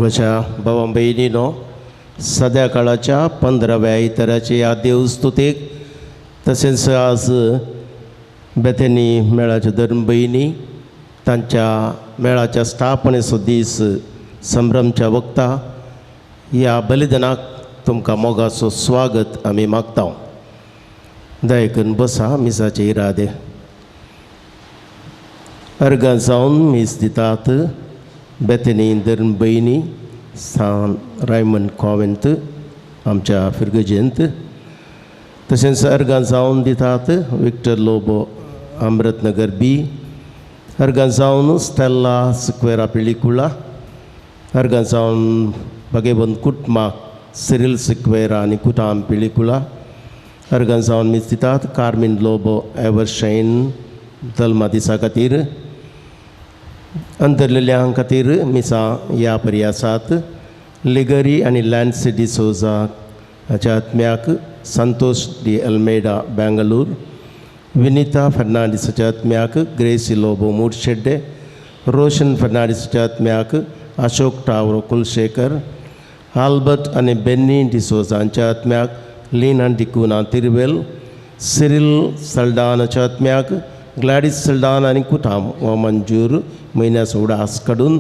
मोगाच्या भावां भयणीनो, सद्या काळाच्या 15व्या इतराचे या देवस्तुतेक तसेच आज बेथेनी मेळाच्या धर्म भयणी तांच्या मेळाच्या स्थापनेचो दीस संभ्रमच्या वक्ता ह्या बलिदानाक तुमकां मोगाचो स्वागत आमी मागता. दया करून बसा. मिसाचे इरादे अर्गां जावन मीस दितात. बेथेनी धर्म भयणी सान रायमंड कॉवेंट आमच्या फिरगजेंत, तशेंच अर्गां जावन दितात विक्टर लोबो अमृतनगर बी, अर्गां जावन स्टेला सिक्वेरा पिलिकुला, अर्गां जावन भगेबंद कुटमा सिरिल सिक्वेरा आनी कुटाम पिलिकुला, अर्गां जावन मीस दितात कार्मिन लोबो एवरशाइन जल्मा दिसा खातीर. अंतरलेल्या खातीर मिसा ह्या पर्यासात लिगरी आनी लॅन्सी डिसोजा हाच्या आत्म्याक, संतोष डी अल्मेडा बेंगलूर, विनीता फर्नांडीसाच्या आत्म्याक ग्रेसी लोबो मूडशेड्डे, रोशन फर्नांडीसाच्या आत्म्याक अशोक टावरो कुलशेखर, आल्बर्ट आनी बेन्नी डिसोजांच्या आत्म्याक लीना डिकुना तिरवेल, सिरिल सल्डानाच्या आत्म्याक ग्लॅडिस सल्डान आनी कुटाम हो मंजूर म्हयन्याचो उडास काडून,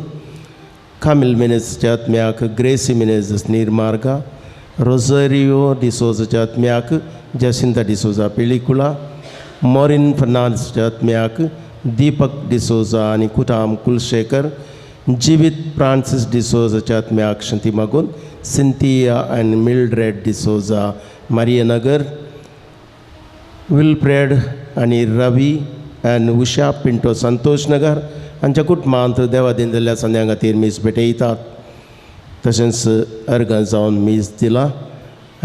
कामिल मिनेजच्या आत्म्याक ग्रेसी मिनेज निर्मार्गा, रोझारियो डिसोजाच्या आत्म्याक जसिंता डिसोजा पिलिकुला, मॉरिन फर्नांडीसच्या आत्म्याक दीपक डिसोजा आनी कुटाम कुलशेखर, जिवीत फ्रांसीस डिसोजाच्या आत्म्याक शांती मागून सिंथिया आनी मिल्ड्रेड डिसोजा मारियानगर, विल्फ्रेड आनी रवी आनी उषा पिंटो संतोष नगर हांच्या कुटुंबांत देवा दिलेल्या संद्यां खातीर मीस भेटयतात. तशेंच अर्गां जावन मीस दिला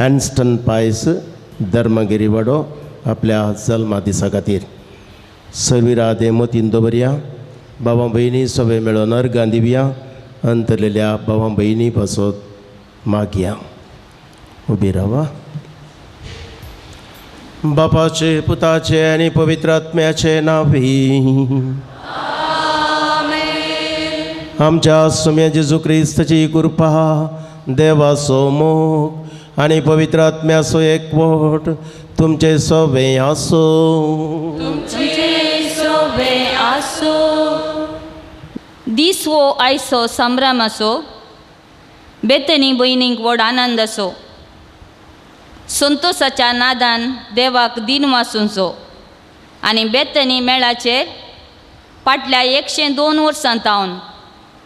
एन्स्टन पायस धर्मगिरी वाडो आपल्या जल्मा दिसा खातीर. सर्विरादे मतीन दवरया. भावां भयणी सगळे मेळून अर्गां दिवया. अंतरलेल्या भावां भयणी पासत मागया. उबी रावा. बापाचे, पुताचे आनी पवित्र आत्म्याचे नांवी. आमच्या सुम्या जेजू क्रिस्ताची कृपा देवाचो मोग आनी पवित्र आत्म्याचो एकवट तुमचे सवे आसो. दीस वो आयचो संभ्रम असो, बेतनी भयणींक व्हड आनंद असो. संतोषाच्या नादान देवाक दिन वासूंचो. आनी बेतनी मेळाचेर फाटल्या 102 वर्सांतावन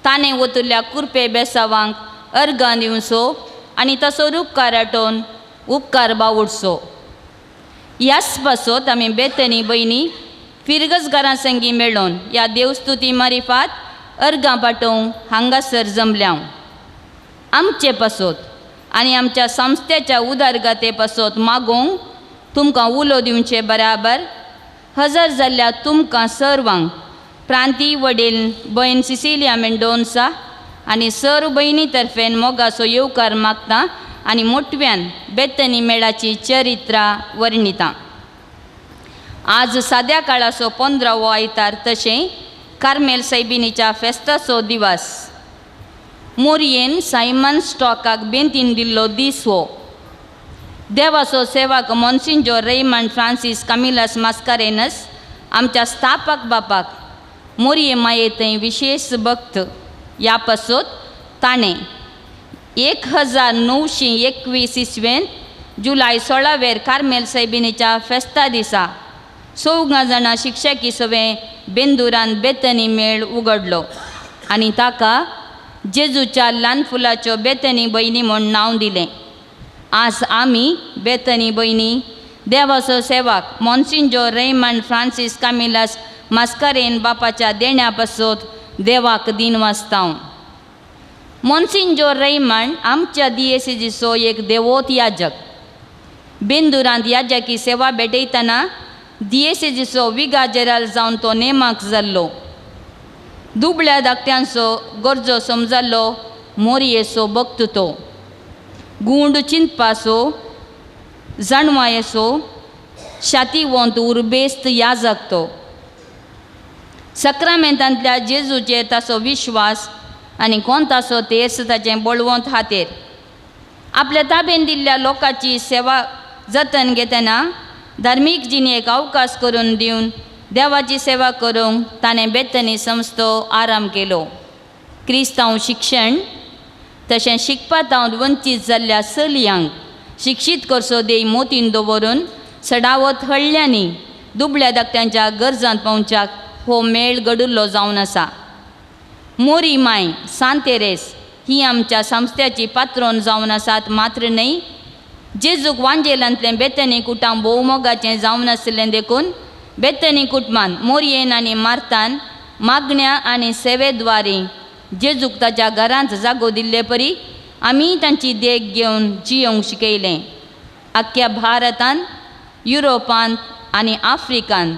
ताणें वतुरल्या कुरपे बेसावांक अर्गां दिवचो आनी तसो उपकार आठोवन उपकार बावडचो. ह्याच पासत आमी बेतनी भयणी फिरगसगारां संगी मेळोन ह्या देवस्तुती मारिफात अर्गां पाठोवंक हांगासर जमल्या. आमचे पासत आनी आमच्या संस्थेच्या उदारगते पासत मागोवंक तुमकां उलो दिवचे बराबर हजर जाल्ल्या तुमकां सर्वांक प्रांती वडील भयण सिसिलिया मेंडोन्सा आनी सर्व भयणी तर्फेन मोगाचो येवकार मागता आनी मोटव्यान बेतनी मेळाची चरित्रां वर्णिता. आज साद्या काळाचो 15वो आयतार तशें कार्मेल सैबिनीच्या फेस्ताचो दिवस. मोरयेन सायमन स्टॉकाक बेंतीन दिल्लो दीस हो. देवाचो सेवक मॉन्सिंजोर रेयमंड फ्रांसीस कामिलस मास्कारेनस आमच्या स्थापक बापाक मोरये माये थंय विशेष भक्त. ह्या पासत ताणें 1921 इसवेंत जुलय 16 कार्मेल सैबिनीच्या फेस्ता दिसा 14 जाणां शिक्षकी सवें बेंदुरान बेतनी मेळ उगडलो आनी ताका जेजूच्या ल्हान फुलाच्यो बेतनी भयणी म्हूण नांव दिलें. आज आमी बेतनी भयणी देवाचो सेवक मॉन्सिंजोर रेयमंड फ्रांसीस कामिलस मास्कारेन बापाच्या देण्या पासत देवाक दिन वाचतां. मॉन्सिंजोर रेयमंड आमच्या दिएसीचो एक देवोत याजक. बेंदुरांत याजकी सेवा भेटयतना दिएसीचो विगाजेराल जावन तो नेमाक जाल्लो. दुबळ्या धाकट्यांचो गरजो समजल्लो मोरयेचो भक्त तो. गुंड चिंतपाचो जाणवायेचो शातिवंत उर्बेस्त याजक तो. सक्रामेंतांतल्या जेजूचेर ताचो विश्वास आनी कोण ताचो तेर्स ताचें बळवंत हातेर. आपल्या ताबेन दिल्ल्या लोकांची सेवा जतन घेतना धार्मीक जिणेक अवकाश करून दिवन देवाची सेवा करूंक ताणें बेतनी संस्थो आराम केलो. क्रिस्तांव शिक्षण तशें शिकपांत वंचीत जाल्ल्या चलयांक शिक्षीत करचो देय मोतीन दवरून सडावत हळल्यांनी दुबळ्या धाकट्यांच्या गरजांत पावच्याक हो मेळ घडुल्लो जावन आसा. मोरी माय सांत तेरेस ही आमच्या संस्थेची पात्रोन जावन आसात. मात्र न्हय, जेजूक वांजेलांतलें बेतनी कुटां भोव मोगाचें जावन आसलें देखून बेतनी कुटुंबान मोरयेन आनी मार्तान मागण्या आनी सेवेद्वारे जेजूक ताच्या घरांत जागो दिल्ले परी आमी तांची देख घेवन जियोंक शिकयलें. आख्ख्या भारतांत, युरोपांत आनी आफ्रिकांत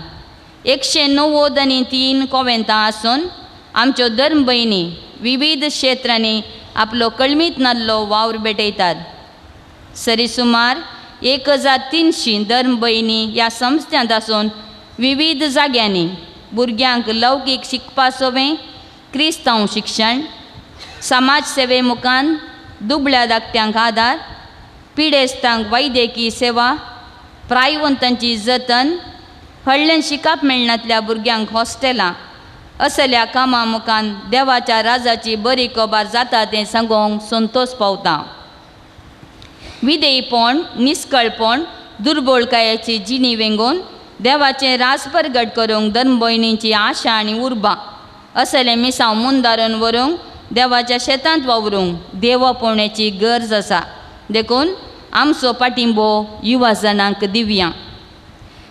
193 कॉवेंतां आसून आमच्यो धर्म भयणी विविध क्षेत्रांनी आपलो कळमीत नाल्लो वावर भेटयतात. सरीसुमार 1300 धर्म भयणी ह्या संस्थ्यांत आसून विविध जाग्यांनी भुरग्यांक लौकीक शिकपाचोवें क्रिस्तांव शिक्षण, समाज सेवे मुखान दुबळ्या धाकट्यांक आदार, पिडेस्तांक वैद्यकी सेवा, प्रायवंतांची जतन, हळ्ळें शिकप मेळनातल्या भुरग्यांक हॉस्टेलां असल्या कामां मुखान देवाच्या राजाची बरी कोबार जाता तें सांगोंक संतोश पावता. विधेयपण, निश्कळपण, दुर्बळकायेची जिणी वेंगोवन देवाचें रास परगट करूंक धर्म भयणींची आशा आनी उर्बा असलें मिसांव मुंदारून व्हरूंक देवाच्या शेतांत वावरूंक देवपणाची गरज आसा. देखून आमचो पाठिंबो युवा जनांक दिवया.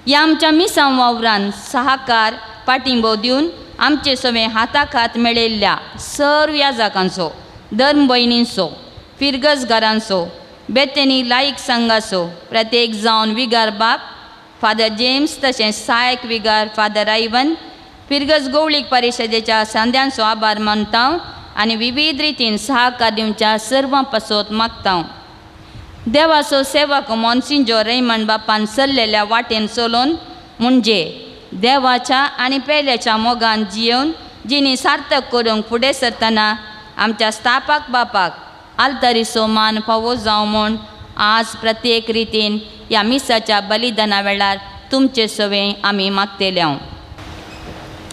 ह्या आमच्या मिसांव वावरान सहकार पाठिंबो दिवन आमचे सवें हाताक हात मेळयल्ल्या सर्व याजकांचो, धर्म भयणींचो, फिरगसगारांचो, बेतनी लायक संघाचो प्रत्येक जावन विगार बाप फादर जेम्स तशेंच सहायक विगार फादर आयवन, फिरगस गवळीक परिशदेच्या सांद्यांचो आभार मानता आनी विविध रितीन सहकार दिवच्या सर्वां पासत मागता. देवाचो सेवक मॉन्सिंजोर रेयमंड बापान चल्लेल्या वाटेन चलोवन म्हणजे देवाच्या आनी पेल्याच्या मोगान जियोवन जिणी सार्थक करूंक फुडें सरतना आमच्या स्थापक बापाक आलतरीचो मान फावो जावं म्हूण आज प्रत्येक रितीन ह्या मिसाच्या बलिदाना वेळार तुमचे सवे आमी मागतेले हांव.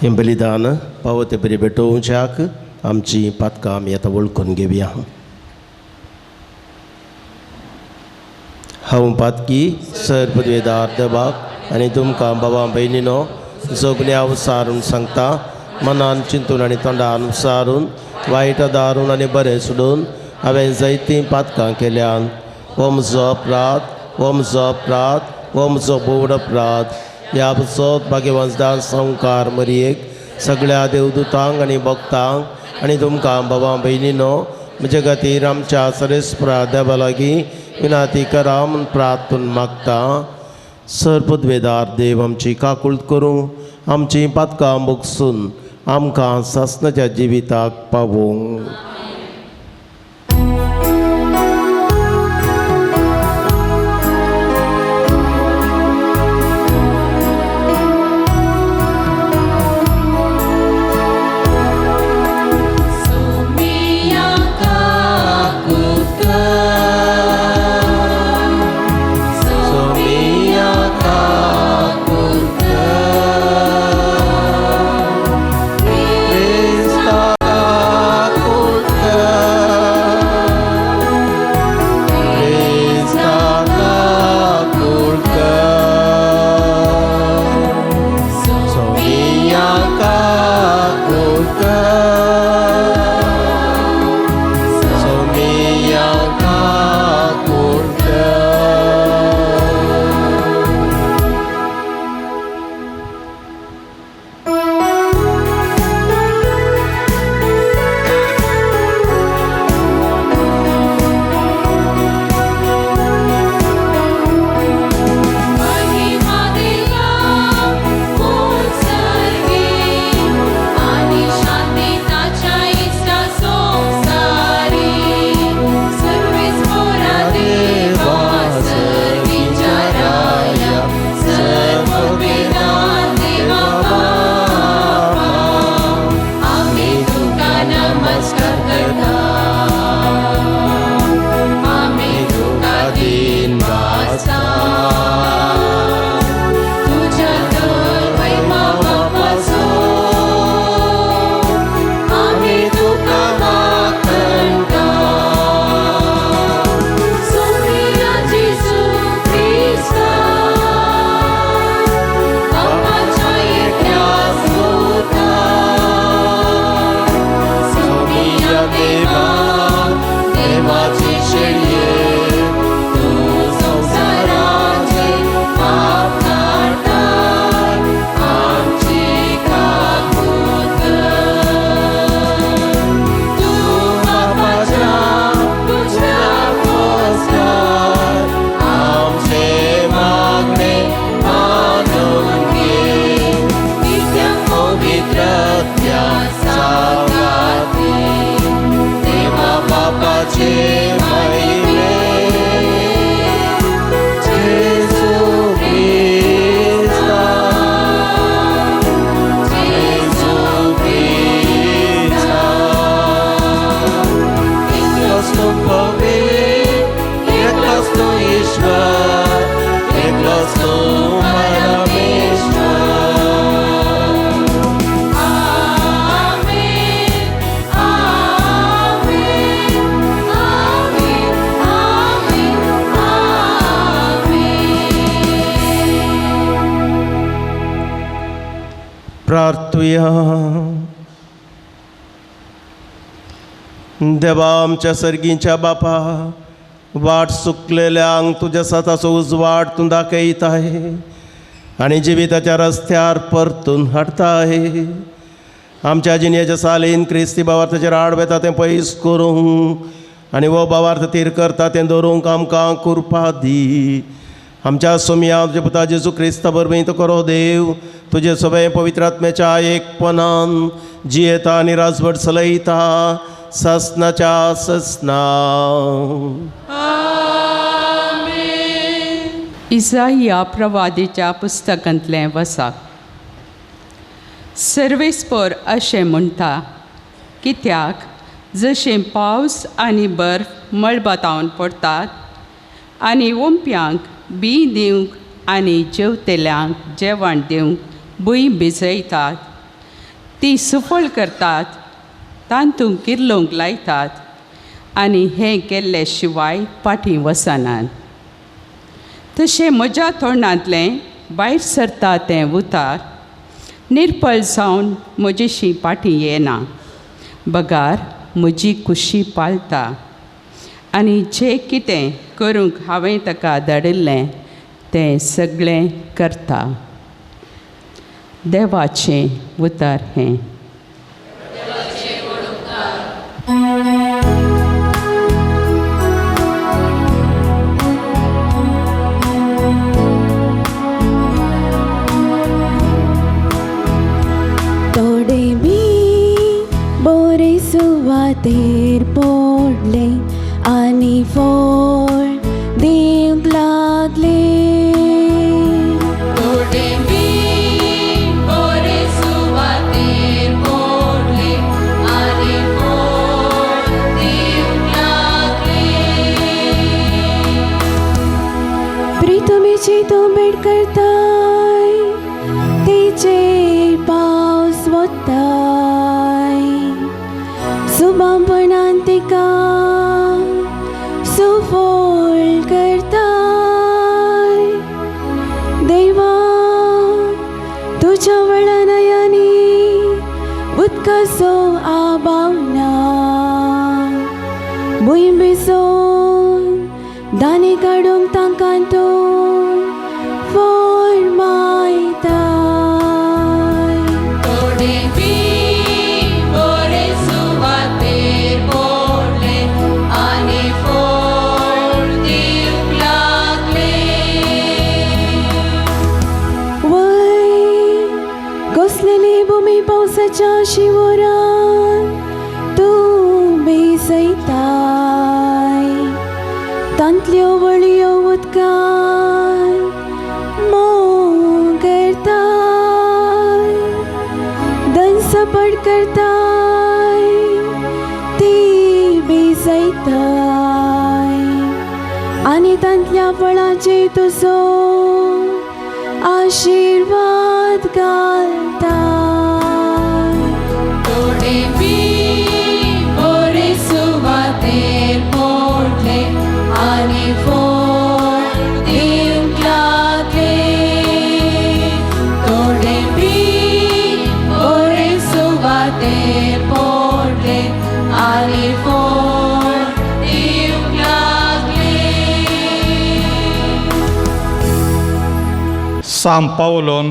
हें बलिदान पावते बरी भेटोवच्याक आमची पातकां आमी आतां वळखून घेवया. हांव पातकी सर पदवेदार देवाक आनी तुमकां बाबा भयणीनो जगण्या विचारून सांगता, मनान चिंतून आनी तोंडान विचारून वायट दारून आनी बरें सोडून हांवें जायतीं पातकां केल्यान. हो म्हजो अपराध, हो म्हजो अपराध, हो म्हजो बोड अपराध. ह्या बसत भाग्यवंतदान संवकार मरयेक सगळ्या देवदूतांक आनी भक्तांक आनी तुमकां बाबा भयणीनो म्हजे खातीर आमच्या सरेस्परा देवा लागीं विनाती करा म्हूण प्रार्थून मागता. सर पदवेदार देव आमची काकूळट करूं, आमची पातकां मोगसून आमकां सासणाच्या जिविताक पावोवंक. प्रार्थुया. देवा आमच्या सर्गीच्या बापा, वाट चुकलेल्यांक तुज्या साताचो उजवाड तूं दाखयताय आनी जिविताच्या रस्त्यार परतून हाडताय. आमच्या जिणेच्या सालीन क्रिस्ती भावार्थाचेर आड वेता तें पयस करूंक आनी हो भावार्थ तीर करता तें दवरूंक आमकां कृपा दी. आमच्या सोम्या तुजे पुता जेजू क्रिस्ता बरबी तो करो देव, तुजे सगळे पवित्र आत्म्याच्या एकपणान जियेता आनी राजवट चलयता ससनाच्या ससना. इसाया प्रवादीच्या पुस्तकांतलें वसाक. सर्वेस्पर अशें म्हणटा, कित्याक जशें पावस आनी बर्फ मळबातावन पडटात आनी ओंप्यांक बी दिवंक आनी जेवतेल्यांक जेवण दिवंक भुंय भिजयतात, ती सुफळ करतात, तांतूंक किर्लोवंक लायतात आनी हें केल्ले शिवाय फाटीं वचनात. तशें म्हज्या तोंडांतलें भायर सरता तें उतार निर्पळ जावन म्हजेशी फाटीं येना. बगार म्हजी कुशी पाळटा आनी जें कितें करूंक हांवें ताका धाडिल्लें तें सगळें करता. देवाचें उतार हें. तोडे बी बोरे सुवातेर पडले आनी फळ दिवंक लागले. तोडे बी बोरे सुवातेर पडले आनी फळ दिवंक लागले. प्रितमेची तो भेट करताय, तिचेर पावस वताय, सुबांपणान तिका सुफळ करताय. देवा तुज्या वळनयांनी उदकाचो आबाव ना, भुंय भिजोवन दाणे काडूंक तांकां तूं फळ मायताय. तोडे बी बोरे सुवातेर पडले आनी फळ दिवंक लागले. वय घोंसलेली भुमी पावसाच्या शिवरान तूं भिजयताय, तांतल्यो वळयो उदकान मोग करताय. दनसपट करताय, ती भिजयताय आनी तांतल्या फळांचेर तुजो आशिर्वाद घालताय. तोडे बी बोरे सुवातेर पडले आनी फळ दिवंक लागले. तोडे बी बोरे सुवातेर पडले आनी फळ दिवंक लागले. सांत पावलोन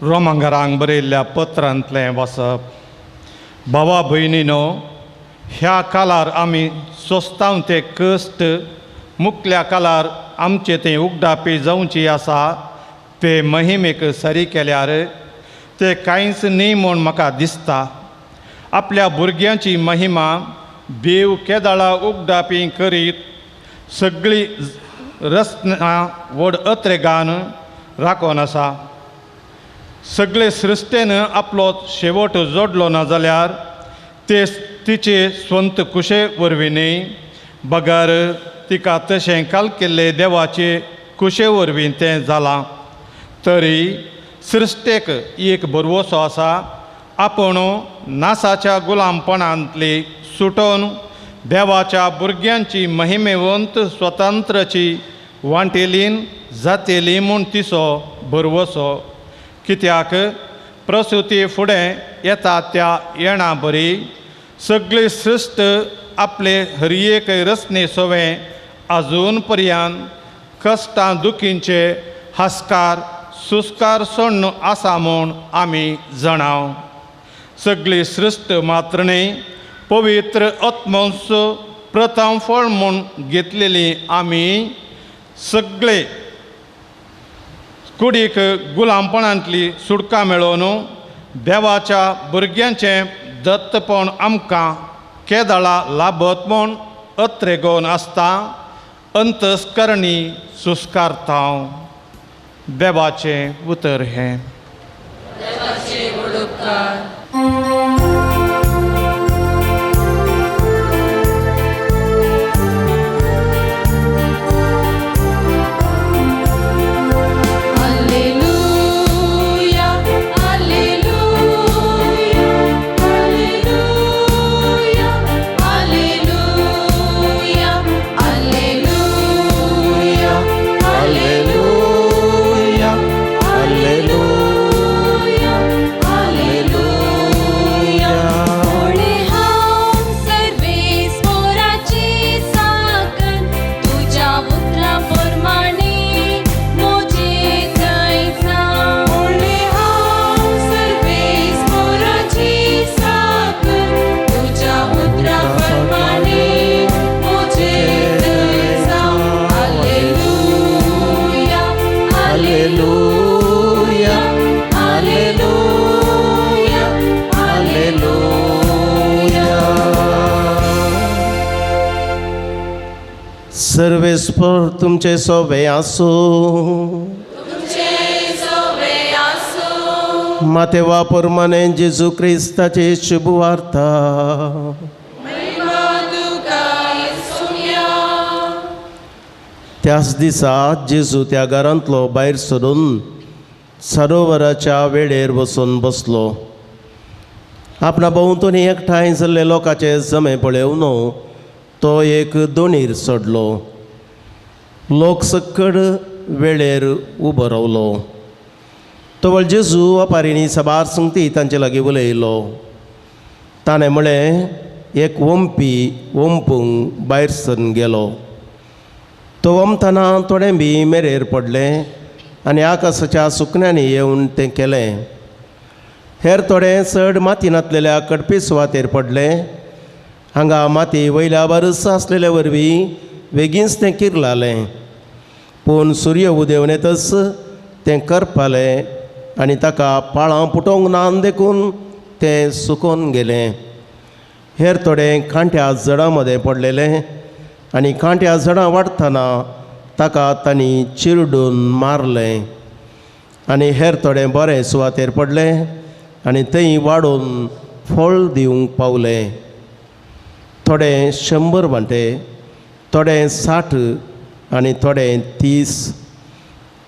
रोमांकारांक बरयल्ल्या पत्रांतलें वाचप. भावा भयणीनो, ह्या काळार आमी सोंसताव ते कश्ट मुखल्या काळार आमचे ते उगडापी जावची आसा ते महिमेक सरी केल्यार ते कांयच न्ही म्हूण म्हाका दिसता. आपल्या भुरग्यांची महिमा देव केदाळा उगडापी करीत सगळी रचना व्हड अत्रेगान राखून आसा. सगळे सृश्टेन आपलो शेवट जोडलो ना जाल्यार ते तिचे स्वंत कुशे वरवीं न्ही, बगार तिका तशें काल केल्ले देवाचे कुशे वरवीं तें जालां. तरी सृश्टेक एक बरवसो आसा. आपूण नासाच्या गुलामपणांतली सुटोवन देवाच्या भुरग्यांची महिमेवंत स्वतंत्रची वांटेलीन जातेली म्हूण तिचो बरवसो. कित्याक प्रसुती फुडें येता त्या येणा बरी सगळी सृश्ट आपले हरयेक रचने सोवें आजून पर्यंत कश्टां दुखींचे हास्कार सुस्कार सोडून आसा म्हूण आमी जाणाव. सगळी सृश्ट मात्र न्ही, पवित्र आत्मोस प्रथम फळ म्हूण घेतलेली आमी सगळे कुडीक गुलामपणांतली सुटका मेळोवन देवाच्या भुरग्यांचें दत्तपण आमकां केदाळा लाभत म्हूण अत्रेगोवन आसता. अंतस्करणी सुस्कारतांव. देवाचें उतर हें. सर्वेस्पर तुमचे सोबे आसो माते वापर मने जेजू क्रिस्ताचे शुभ वार्ता त्याच दिसा जेजू त्या घरांतलो भायर सरून सरोवराच्या वेळेर वचून बसलो. आपणा भोंवतणी एकठांय जाल्ले लोकांचे जमे पळयवन तो एक दोणीर चडलो. लोक सकड वेळेर उबो रावलो. तवळ जेजू अपारिणी सबार संगती तांचे लागीं उलयलो. ताणें म्हळें, एक वंपी वंपूंक भायर सरून गेलो. तो वमतना थोडें बी मेरेर पडलें आनी आकाशाच्या सुकण्यांनी येवन तें केलें. हेर थोडें चड मातीनातलेल्या कडपी सुवातेर पडलें. हांगा माती वयल्या बरस आसलेल्या वरवीं बेगीनच तें किरलालें. पूण सूर्य उदेंवन येतच तें करपालें आनी ताका पाळां पुटोवंक ना देखून तें सुकोवन गेलें. हेर थोडें खांट्या जडां मदें पडलेलें आनी खांट्या झाडां वाडटना ताका तांणी चिरडून मारलें. आनी हेर थोडें बरें सुवातेर पडलें आनी थंय वाडून फळ दिवंक पावलें. थोडें 100 वांटे, थोडें 60 आनी थोडें 30.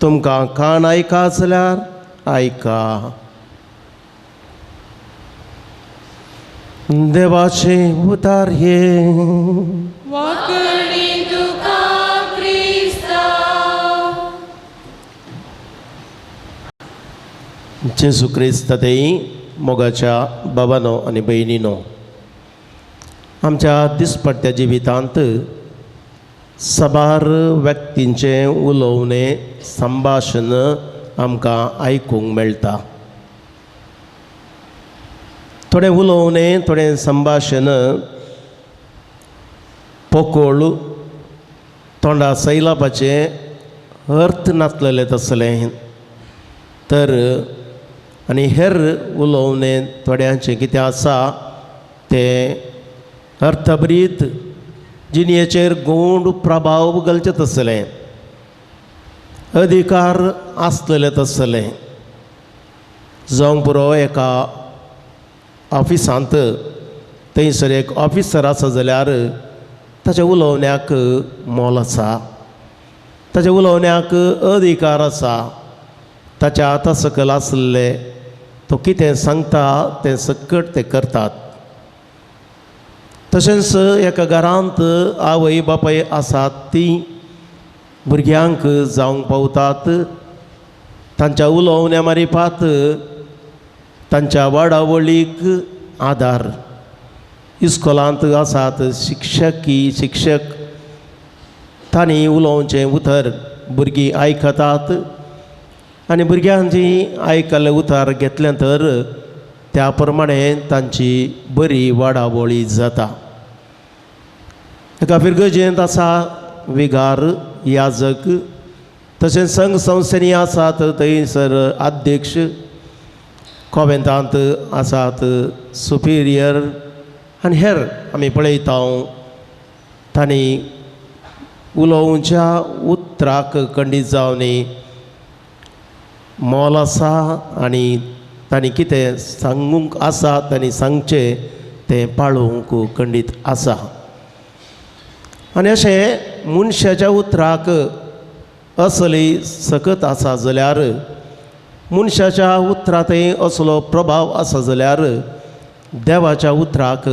तुमकां कान आयका जाल्यार आयका. देवाचे उतार हे. जेजू क्रिस्तातय मोगाच्या बाबांनो आनी भयणींनो, आमच्या दिसपट्ट्या जिवितांत साबार व्यक्तींचें उलोवणें संभाशण आमकां आयकूंक मेळटा. थोडें उलोवणें, थोडें संभाशण पोकोळ तोंडा सैलापाचें अर्थ नासलेलें तसलें. तर आनी हेर उलोवणें थोड्यांचें कितें आसा तें अर्थभरीत जिणेचेर गूढ प्रभाव घालचें तसलें, अधिकार आसलेलें तसलें. जावंक पुरो एका ऑफिसांत थंयसर एक ऑफिसर आसा जाल्यार ताच्या उलोवण्याक मोल आसा, ताच्या उलोवण्याक अधिकार आसा. ताच्या हाता सकयल आसले तो कितें सांगता तें सकट ते करतात. तशेंच एका घरांत आवय बापाय आसात तीं भुरग्यांक जावंक पावतात. तांच्या उलोवण्या मारिफात तांच्या वाडावळीक आदार. इस्कोलांत आसात शिक्षक, तांणी उलोवचें उतर भुरगीं आयकतात आनी भुरग्यांची आयकल्लें उतर घेतलें तर त्या प्रमाणें तांची बरी वाडावळी जाता. एका फिरगजेंत आसा विगार, याजक, तशेंच संघ संस्थेनी आसात थंयसर अध्यक्ष, कॉवेंतांत आसात सुपिरियर आनी हेर आमी पळयता. तांणी उलोवच्या उतराक खंडीत जावन मोल आसा आनी तांणी कितें सांगूंक आसा तांणी सांगचें तें पाळूंक खंडीत आसा. आनी अशें मनशाच्या उतराक असली सकत आसा जाल्यार, मनशाच्या उतरांतय असलो प्रभाव आसा जाल्यार देवाच्या उतराक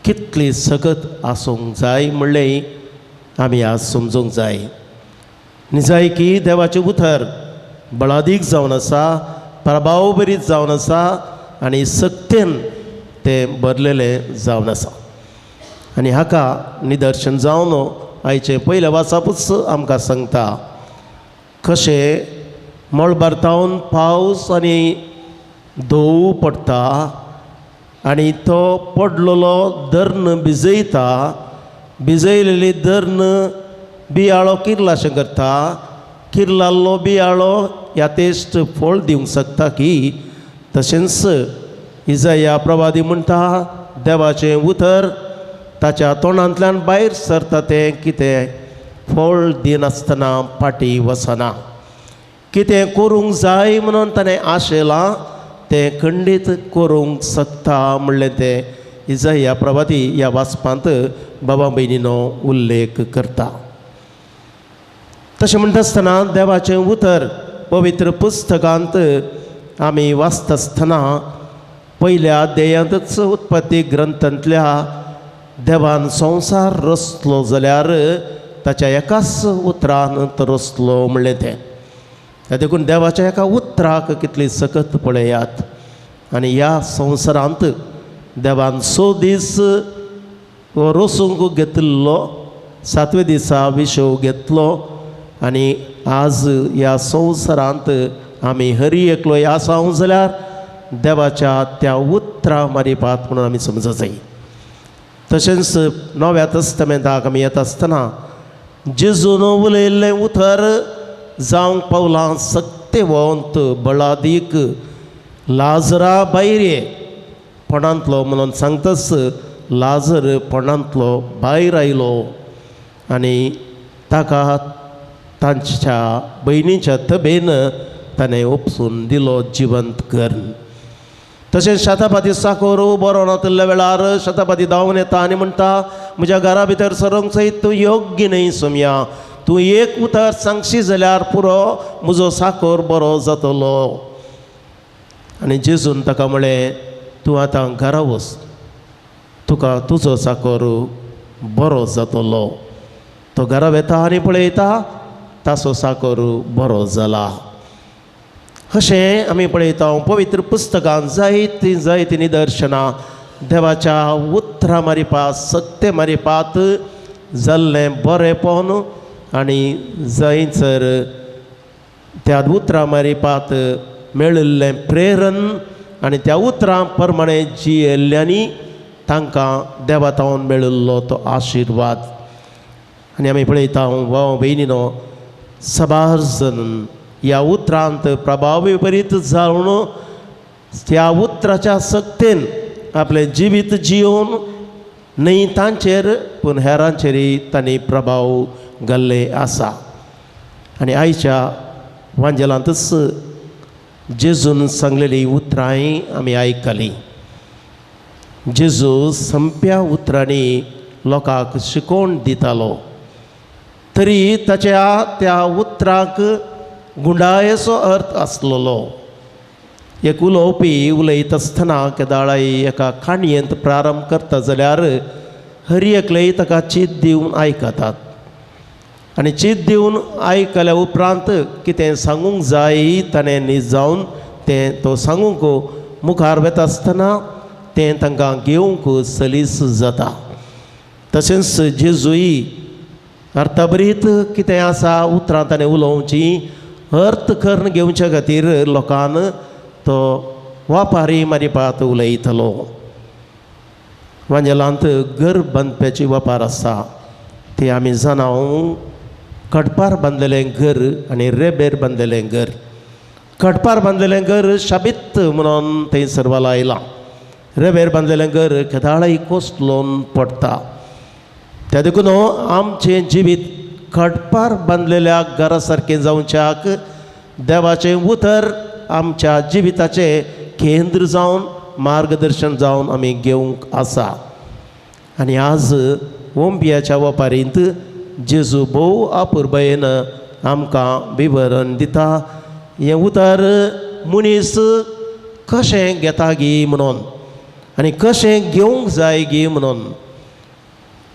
कितली सकत आसूंक जाय म्हणलें आमी आज समजूंक जाय. निजाय की देवाचें उतर बळादीक जावन आसा, प्रभाव बरीत जावन आसा आनी सक्तेन तें भरलेलें जावन आसा. आनी हाका निदर्शन जावन आयचे पयल्या वाचापूच आमकां सांगता कशें मळबारतावन पावस आनी धोव पडटा आनी तो पडलेलो धर्ण भिजयता. भिजयलेली धर्ण बियाळो किर्लाशें करता. किर्लाल्लो बियाळो यातेश्ट फळ दिवंक शकता की तशेंच इजाया प्रवादी म्हणटा देवाचें उतर ताच्या तोंडांतल्यान भायर सरता तें कितें फळ दिनासतना फाटी वचना. कितें करूंक जाय म्हणून ताणें आशेलां तें खंडीत करूंक शकता म्हणलें तें इसाया प्रवादी ह्या वाचपांत बाबा भयणीनो उल्लेख करता. तशें म्हणटा आसतना देवाचें उतर पवित्र पुस्तकांत आमी वाचता आसतना पयल्या अध्यायांतच उत्पत्ती ग्रंथांतल्या देवान संवसार रचलो जाल्यार ताच्या एकाच उतरान तो रचलो म्हणलें तें. त्या देखून देवाच्या एका उतराक कितली सकत पळयात. आनी ह्या संवसारांत देवान 6 दीस रचूंक घेतिल्लो, 7वें दिसा विशव घेतलो आनी आज ह्या संवसारांत आमी हरी एकलोय आसांव जाल्यार देवाच्या त्या उतरा मारिपात म्हणून आमी समजूं जाय. तशेंच नव्या तस्तमेंताक आमी येता आसतना जेजून उलयल्लें उतर जावंक पावलां सत्यवंत बळादीक लाजरा भायर ये पोंडांतलो म्हणून सांगताच लाजर पोंडांतलो भायर आयलो आनी ताका तांच्या भयणीच्या तबेन ताणें उपसून दिलो जिवंत करून. तशेंच शतापती साकोर बरो नातिल्ल्या वेळार शतापती धांवन येता आनी म्हणटा म्हज्या घरा भितर सरूंक सयत तूं योग्य न्हय सोम्या. तूं एक उतर सांगशी जाल्यार पुरो म्हजो साकोर बरो जातलो. आनी जेजून ताका म्हळें तूं आतां घरा वच, तुका तुजो साकोर बरो जातलो. तो घरा वेता आनी पळयता ताचो साकोर बरो जाला. अशें आमी पळयता पवित्र पुस्तकांत जायतीं निदर्शनां देवाच्या उतरां मारिपात सत्य मारिपात जाल्लें बरेंपण आनी जंयसर त्या उतरां मारिपात मेळिल्लें प्रेरण आनी त्या उतरां प्रमाणें जियेल्ल्यांनी तांकां देवातावन मेळिल्लो तो आशिर्वाद. आनी आमी पळयता भाव भयणीनो सबार्जन ह्या उतरांत प्रभावी विपरीत जावन त्या उतराच्या सक्तेन आपलें जिवीत जियोवन न्हय तांचेर पूण हेरांचेरय तांणी प्रभाव घाल्ले आसा. आनी आयच्या वांजेलांतच जेजून सांगलेली उतरांय आमी आयकलीं. जेजू संप्या उतरांनी लोकांक शिकोवन दितालो तरी ताच्या त्या उतराक गुंडायेचो अर्थ आसलेलो. एक उलोवपी उलयता आसतना केदाळाय एका काणयेंत प्रारंभ करता जाल्यार हरी एकलेय ताका चीत दिवन आयकतात आनी चीत दिवन आयकल्या उपरांत कितें सांगूंक जाय ताणें न्ही जावन तें तो सांगूंक मुखार वता आसतना तें तांकां घेवंक सलीस जाता. तशेंच जेजूय अर्थभरीत कितें आसा उतरां ताणें उलोवची अर्थ करून घेवच्या खातीर लोकांन तो वापारी मारिपात उलयतलो. वांजेलांत घर बांदप्याची वापार आसा ती आमी जाणाव कडपार बांदलेलें घर आनी रेबेर बांदलेलें घर. कडपार बांदलेलें घर शाबित म्हणून थंयसर लायलां. रेबेर बांदलेलें घर केदाळाय कोसलोवन पडटा. त्या देखून आमचें जिवीत कडपार बांदलेल्या घरा सारकें जावच्याक देवाचें उतर आमच्या जिविताचें केंद्र जावन मार्गदर्शन जावन आमी घेवंक आसा. आनी आज ओंबियाच्या वापारींत जेजू भोव आपुरबायेन आमकां विवरण दिता हें उतर मनीस कशें घेता गी म्हणून आनी कशें घेवंक जाय गी म्हणून.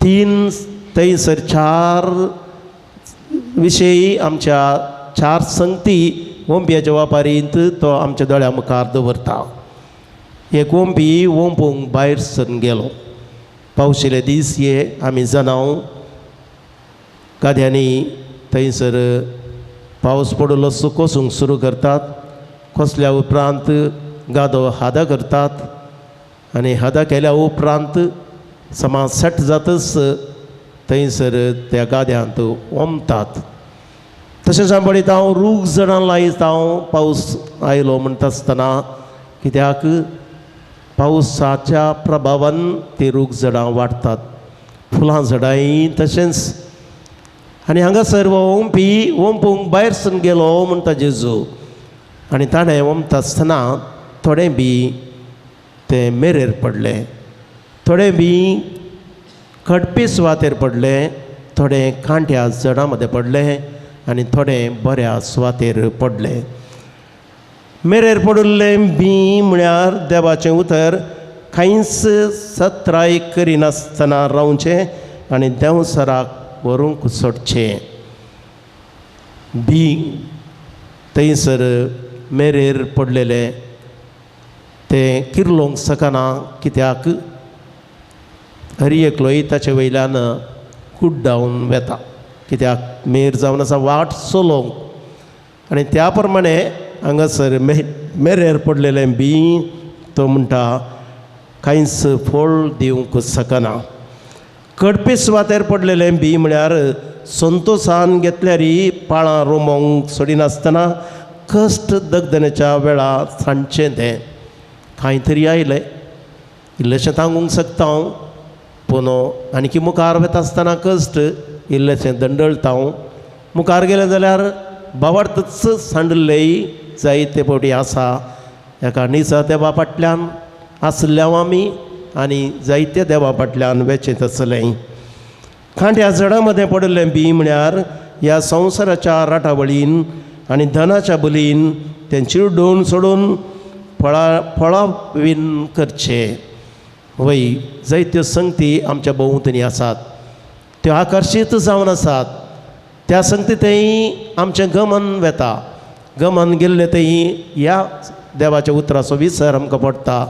3 थंयसर 4 विशयी आमच्या 4 संगती ओंबियाच्या वापारींत तो आमच्या दोळ्या मुखार दवरता. एक ओंबी ओंपूंक भायर सरून गेलो. पावशिल्ले दीस हे आमी जाणाव गाद्यांनी थंयसर पावस पडलो कोसूंक सुरू करतात. कोसल्या उपरांत गादो हादा करतात आनी हादा केल्या उपरांत समाज सेट जातच थंयसर त्या गाद्यांत ओमतात. तशेंच हांव पळयता हांव रूख जणां लायता हांव पावस आयलो म्हणटा आसतना कित्याक पावसाच्या प्रभावान ती रूख जडां वाडटात. फुलां झाडांय तशेंच आनी हांगासर हो ओंपूंक भायर सून गेलो म्हणटा जेजू आनी ताणें ओंपता आसतना थोडे बी ते मेरेर पडले, थोडे बी खडपी सुवातेर पडले, थोडे कांट्या झाडां मदें पडले आनी थोडे बऱ्या सुवातेर पडले. मेरेर पडिल्ले बी म्हळ्यार देवाचें उतर कांयच सत्राय करिनासतना रावचें आनी देंवसराक व्हरूंक सोडचें. बी थंयसर मेरेर पडलेले ते किर्लोंक सकना, कित्याक हरयेकलोय ताचे वयल्यान कुड्डावन वेता, कित्याक मेर जावन आसा वाट चलोवंक आनी त्या प्रमाणे हांगासर मेरेर पडलेले बी तो म्हणटा कांयच फळ दिवंक शकना. कडपी सुवातेर पडलेले बी म्हळ्यार संतोशान घेतल्यारी पाळां रोमोंक सोडिनासतना कश्ट दगदनेच्या वेळार सांडचें तें कांय तरी आयलें. इल्लेशें सांगूंक शकता हांव, पूण आनीक मुखार वता आसतना कश्ट इल्लेशें दंडळटा हांव. मुखार गेलें जाल्यार बावार्थच सांडलेय जायते फावटी आसा. एका निसा देवा फाटल्यान आसल्या आमी आनी जायत्या देवा फाटल्यान वेचीत आसलें. खांड्या झाडां मदें पडिल्लें बी म्हळ्यार ह्या संवसाराच्या राटावळीन आनी धनाच्या बलीन तें चिड्डून सोडून फळां बीन करचें. वय जायत्यो संगती आमच्या भोंवतणी आसात, त्यो आकर्शीत जावन आसात. त्या संगती थंय आमचें गमन वेता. गमन गेल्ले थंय ह्या देवाच्या उतराचो विसर आमकां पडटा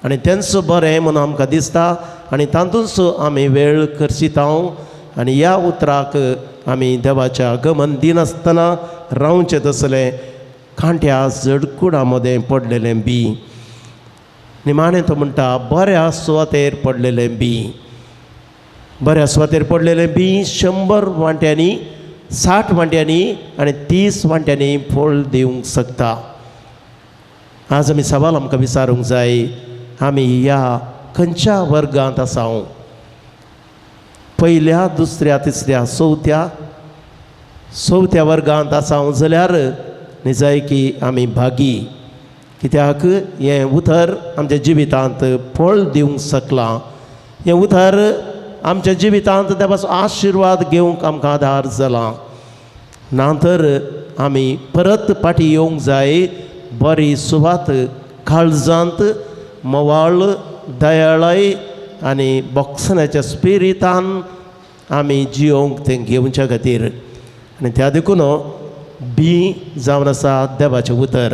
आनी तेंचो बरें म्हणून आमकां दिसता आनी तातूंच आमी वेळ करशितांव आनी ह्या उतराक आमी देवाच्या गमन दिनासतना रावचें तसलें कांट्या जडकुडा मदें पडलेलें बी. निमाणें तो म्हणटा बऱ्या सुवातेर पडलेलें बी. बऱ्या सुवातेर पडलेलें बी 100 वांट्यांनी, 60 वांट्यांनी आनी 30 वांट्यांनी फळ दिवंक शकता. आज आमी सवाल आमकां विचारूंक जाय, आमी ह्या खंयच्या वर्गांत आसाव? पयल्या, दुसऱ्या, तिसऱ्या, चवथ्या वर्गांत आसाव जाल्यार निजाय की आमी भागी. कित्याक हें उतर आमच्या जिवितांत फळ दिवंक शकलां. हें उतर आमच्या जिवितांत देवाचो आशिर्वाद घेवंक आमकां आदार जाला. नातर आमी परत फाटीं येवंक जाय. बरी सुवात काळजांत मोवाळ दयाळाय आनी बोगसण्याच्या स्पिरितान आमी जियोंक तें घेवच्या खातीर. आनी त्या देखून बी जावन आसा देवाचें उतर.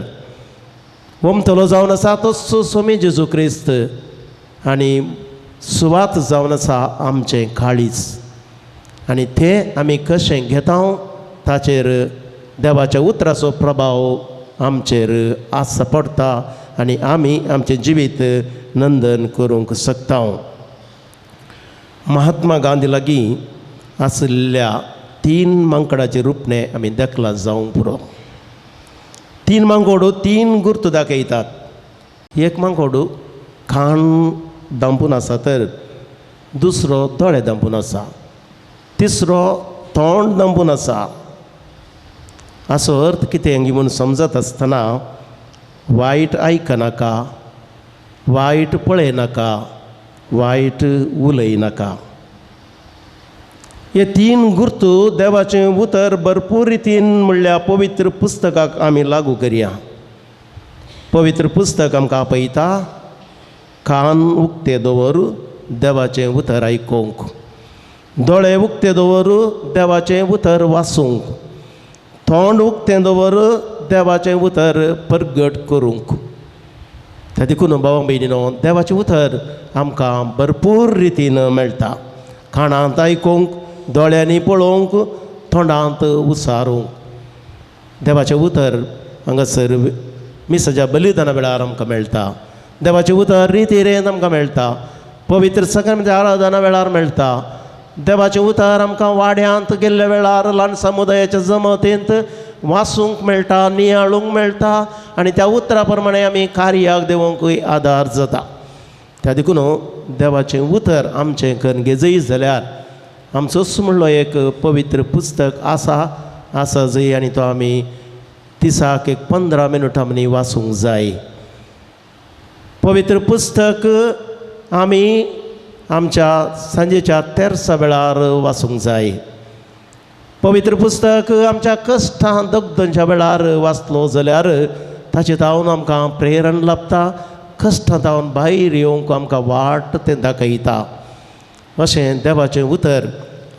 वमतलो जावन आसा तो स्वामी जेजू क्रिस्त आनी सुवात जावन आसा आमचें काळीज. आनी तें आमी कशें घेता ताचेर देवाच्या उतराचो प्रभाव आमचेर आसा पडटा आनी आमी आमचें जिवीत नंदन करूंक शकता. महात्मा गांधी लागीं आशिल्ल्या 3 मांकडाचें रुपणें आमी देखलां जावंक पुरो. 3 मांकोडू 3 गुर्त दाखयतात. एक मांकोडू खाण दांपून आसा तर दुसरो दोळे दांपून आसा, तिसरो तोंड दांपून आसा. हाचो अर्थ कितें म्हणून समजत आसतना वायट आयकनाका, वायट पळयनाका, वायट उलयनाका. हे 3 गुर्त देवाचें उतर भरपूर रितीन म्हणल्यार पवित्र पुस्तकाक आमी लागू करया. पवित्र पुस्तक आमकां आपयता कान उक्ते दवर देवाचें उतर आयकूंक, दोळे उक्ते दवर देवाचें उतर वाचूंक, तोंड उक्तें दवर देवाचें उतर परगट करूंक. त्या देखून भावां भयणीनो, देवाचें उतर आमकां भरपूर रितीन मेळटा. कानांत आयकूंक, दोळ्यांनी पळोवंक, तोंडांत उसारूंक. देवाचें उतर हांगासर मिसाच्या बलिदाना वेळार आमकां मेळटा. देवाचें उतर रितीरेन आमकां मेळटा. पवित्र संक्रांती आराधना वेळार मेळटा. देवाचें उतर आमकां वाड्यांत गेल्ल्या वेळार ल्हान समुदायाच्या जमतेंत वाचूंक मेळटा, नियाळूंक मेळटा आनी त्या उतरा प्रमाणे आमी कार्याक देवोंकूय आदार जाता. त्या देखून देवाचें उतर आमचें गणगेजय जाल्यार आमचोच म्हणलो एक पवित्र पुस्तक आसा जंय आनी तो आमी दिसाक एक 15 मिनटांनी वाचूंक जाय. पवित्र पुस्तक आमी आमच्या सांजेच्या तेरसा वेळार वाचूंक जाय. पवित्र पुस्तक आमच्या कश्टां दगदंच्या वेळार वाचलो जाल्यार ताचे तावन आमकां प्रेरण लाभता, कश्टां तावन भायर येवंक आमकां वाट तें दाखयता. अशें देवाचें उतर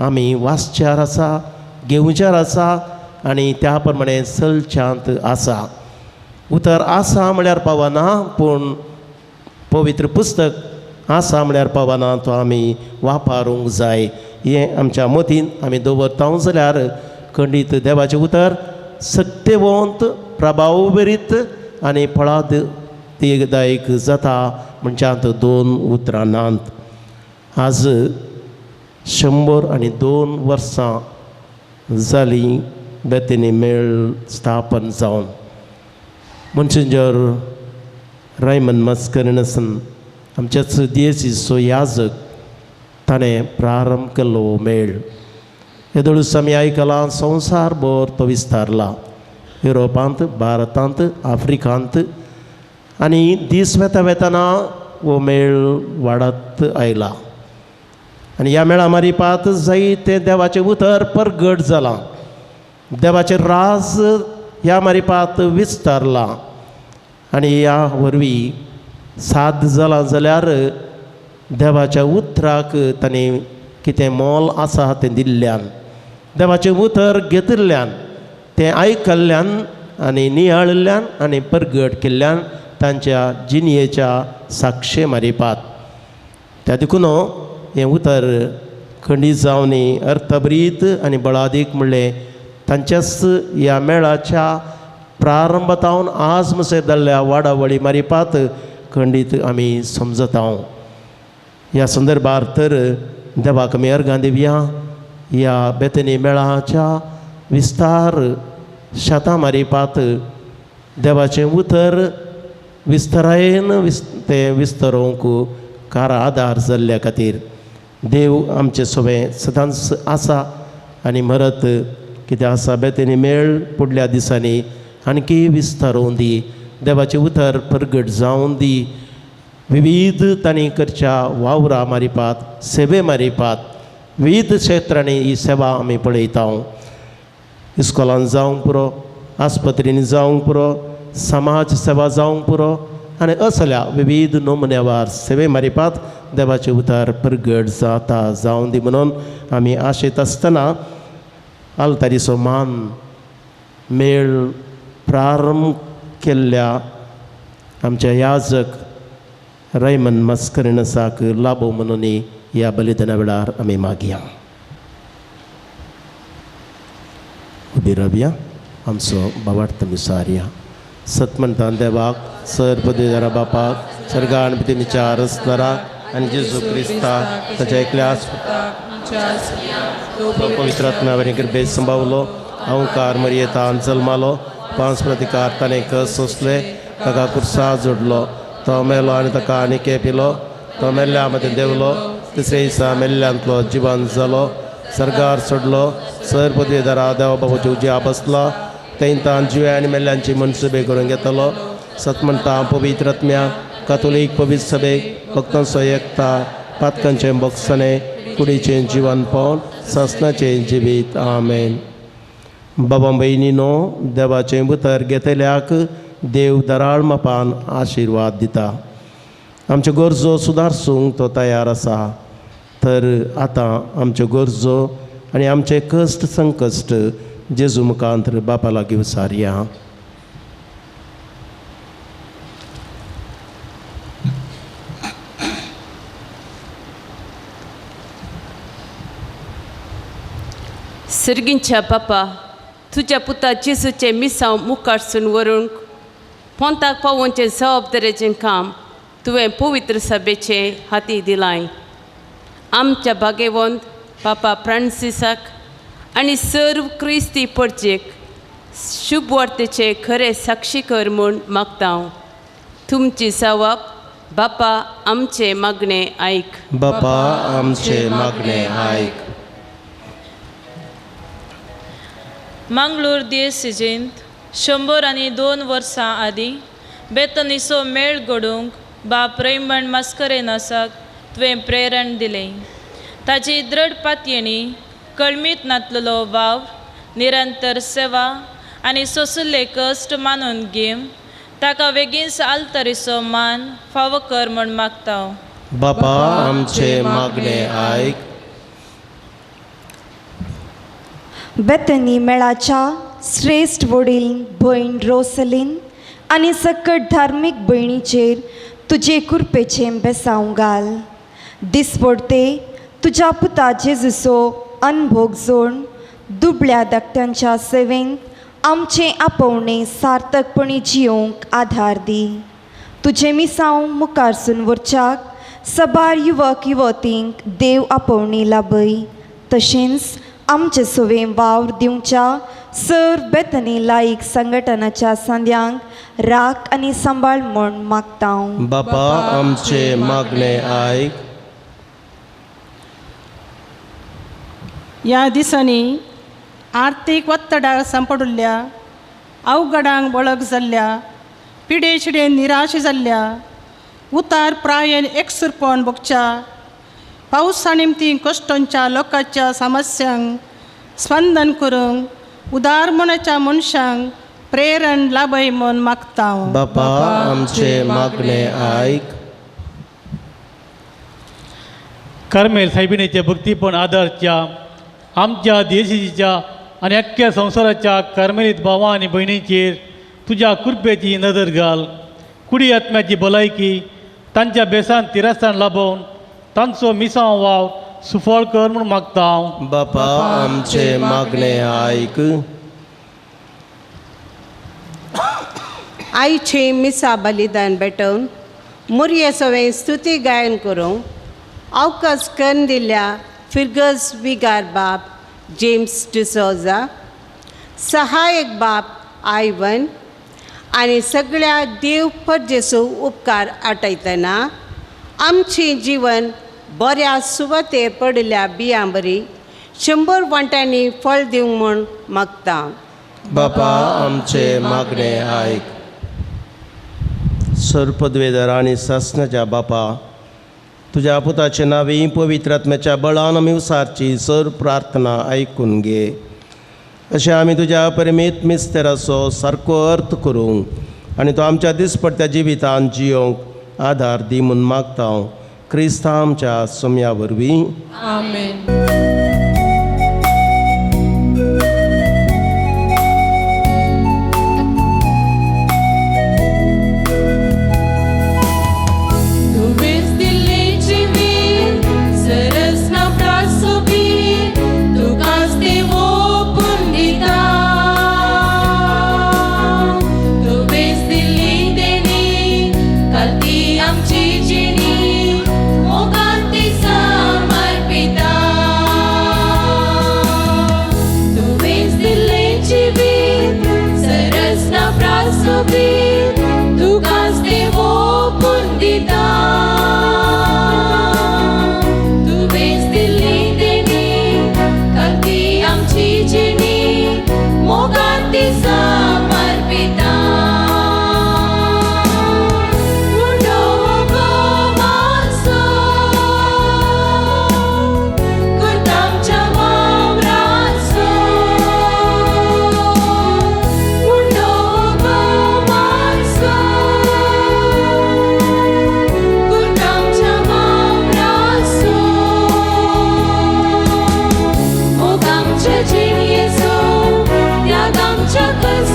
आमी वाचच्यार आसा, घेवच्यार आसा आनी त्या प्रमाणे चलच्यांत आसा. उतर आसा म्हळ्यार पावना, पूण पवित्र पुस्तक आसा म्हळ्यार पावना, तो आमी वापरूंक जाय. हें आमच्या मतीन आमी दवरता जाल्यार खंडीत देवाचें उतर सत्यवंत, प्रभाव बरीत आनी फळादायक जाता म्हणच्यात 2 उतरांत. आज 102 वर्सां जालीं बेतनी मेळ स्थापन जावन. मोन्सिंजर रायमंड मस्करिनसन आमचेच दियेसीचो याजक ताणें प्रारंभ केल्लो मेळ. येदोळूच आमी आयकलां संवसारभर तो विस्तारला. युरोपांत, भारतांत, आफ्रिकांत आनी दीस वेतना हो मेळ वाडत आयला. आनी ह्या मेळा मारिपात जायतें देवाचें उतर परगट जालां. देवाचें राज ह्या मारिपात विस्तारलां. आनी ह्या वरवीं साद जालां जाल्यार देवाच्या उतराक ताणें कितें मोल आसा तें दिल्ल्यान, देवाचें उतर घेतिल्ल्यान, तें आयकल्ल्यान आनी नियाळिल्ल्यान आनी परगट केल्ल्यान तांच्या जिणयेच्या साक्षे मारिपात. त्या देखून हें उतर खंडीत जावनी अर्थभरीत आनी बळादीक म्हणलें तांच्याच ह्या मेळाच्या प्रारंभातावन आज मसेर जाल्ल्या वाडावळी मारिपात खंडीत आमी समजता. ह्या संदर्भार तर देवाक आमी अर्गां दिवया. ह्या बेतनी मेळाच्या विस्तार शेतां मारिपात देवाचें उतर विस्तारायेन तें विस्तरोवंक कार आदार जाल्ल्या खातीर देव आमचें सगळें सदांच आसा आनी मरत कितें आसा बेतनी मेळ फुडल्या दिसांनी आणकी विस्तारोवन दी. देवाचें उतर परगट जावन दी. विविध तांणी करच्या वावरां मारिपात, सेवे मारिपात विविध क्षेत्रांनी ही सेवा आमी पळयता. इस्कॉलान जावंक पुरो, आस्पत्रींनी जावंक पुरो, समाज सेवा जावंक पुरो आनी असल्या विविध नमुन्यावार सेवे मारिपात देवाचें उतर परगट जावं दी म्हणून आमी आशेत आसतना आलतारीचो मान मेळ प्रारंभ केल्ल्या आमच्या याजक रायमंड मस्करिनसाक लाभो म्हणून ह्या बलिदाना वेळार आमी मागया. उबी रावया. आमचो बावार्थ विसारया. सत म्हणटा देवाक, सर पदवीदारा बापाक, सर्गान भितर विचार आसनाराक आनी जेजू क्रिस्ताक ताच्या एकल्यास पवित्र आत्म्यावरी कृपे संभावलो. अवकार मरियेतान जल्मालो. 5 प्रतिकार ताणें कस सोंसले. ताका कुर्सा जोडलो. तो मेलो आनी ताका आनी केपिलो. तो मेल्ल्या मदें देवलो. तिसरे दिसा मेल्ल्यांतलो जिवंत जालो. सर्गार सोडलो. सर पदवीदारा देवा बाबूची उज्या बसला. तेंतान जिवे आनी मेल्ल्यांची मनसुबे करून घेतलो. सत म्हणटा पवित्र आत्म्या, कातोलीक पवित्र सभेक, भक्तांचो एकता, पातकांचें भोगसणें, कुडीचें जिवनपण, ससनाचें जिवीत. आमेन. बाबा भयणीनो, देवाचें उतर घेतल्याक देव दराळ मापान आशिर्वाद दिता. आमच्यो गरजो सुदारसूंक तो तयार आसा. तर आतां आमच्यो गरजो आनी आमचे कश्ट संकश्ट जेजू मुखांत बापा लागीं विसारया. सर्गींच्या बापा, तुज्या पुता जेजूचे मिसांव मुखारसून व्हरूंक पोंताक पावोवचें जबाबदारेचें काम तुवें पवित्र सभेचे हाती दिलाय. आमच्या भाग्यवंत पापा फ्रांसिसाक आनी सर्व क्रिस्ती परचेक शुभ वार्तेचे खरे साक्षीकर म्हूण मागता. तुमची सवाप बापा आमचे मागणे ऐक. बापा आमचे मागणे ऐक. मंगळूर दिवसीजींत 102 वर्सां आदीं बेतनीचो मेळ घडोवंक बाप रैमंड मास्करेनासाक तुवें प्रेरण दिलें. ताची दृढ पातयेणी कळमीत नातलेलो वाव, निरंतर सेवा आनी सोंसुल्ले कश्ट मानून घेवन ताका बेगीनच आल्तरीचो मान फावो कर म्हूण मागता हांव. बापा आमचे मागणे ऐक. बेतनी मेळाच्या श्रेष्ठ वडील भयण रोसलीन आनी सकट धार्मीक भयणीचेर तुजे कृपेचें बेसांव घाल. दिसपडटे तुज्या पुता जेजूचो अनभोग जोड दुबळ्या धाकट्यांच्या सेवेंत आमचें आपोवणें सार्थकपणी जियोंक आधार दी. तुजें मिसांव मुखारसून व्हरच्याक सबार युवक युवतींक देव आपोवणी लाभय. तशेंच आमचे सोवें वावर दिवच्या सर बेतनी लायक संघटनाच्या संद्यांक राख आनी सांबाळ म्हूण मागता हांव. बापा आमचे मागणे ऐक. ह्या दिसांनी आर्थीक वत्तडार सांपडुल्ल्या, अवघडांक वळख जाल्ल्या, पिडे शिडे निराश जाल्ल्या, उतार प्रायेन एकसुरपण भोगच्या, पावसा निमती कश्टांच्या लोकांच्या समस्यांक स्पंदन करूंक उदार मनाच्या मनशांक प्रेरण लाभय म्हूण मागता हांव. बापा आमचे मागणे ऐक. कार्मेल साहेबिणीचे भक्तीपण आदारच्या आमच्या देशीच्या आनी अख्ख्या संवसाराच्या कार्मेलीत भावां आनी भयणींचेर तुज्या कृपेची नदर घाल. कुडी आत्म्याची भलायकी तांच्या बेसान तिरास्तान लाभोवन तांचो मिसांव वाव सुफळ कर म्हूण मागता हांव. बापा आमचे मागणे ऐक. आईचे मिसा बलिदान भेटोवन मुर्ये सवें स्तुती गायन करूंक अवकाश करून दिल्ल्या फिर्गस विगार बाप जेम्स डिसोजा, सहायक बाप आयवन आनी सगळ्या देव परजेचो उपकार आठयतना आमचें जीवन बऱ्या सुवातेर पडिल्ल्या बियां बरी 100 वांट्यांनी फळ दिवंक म्हूण मागता. बापा आमचे मागणे ऐक. सर पदवेधर आनी सासणाच्या बापा, तुज्या पुताचे नांवे पवित्र आत्म्याच्या बळान आमी उसारची सर प्रार्थना आयकून घे. अशें आमी तुज्या परमेत मिस्तेराचो सारको अर्थ करूंक आनी तो आमच्या दिसपट्ट्या जिवितांत जियोंक आधार दी म्हूण मागता हांव. क्रिस्ता आमच्या सोम्या वरवीं. आमेन. Chaka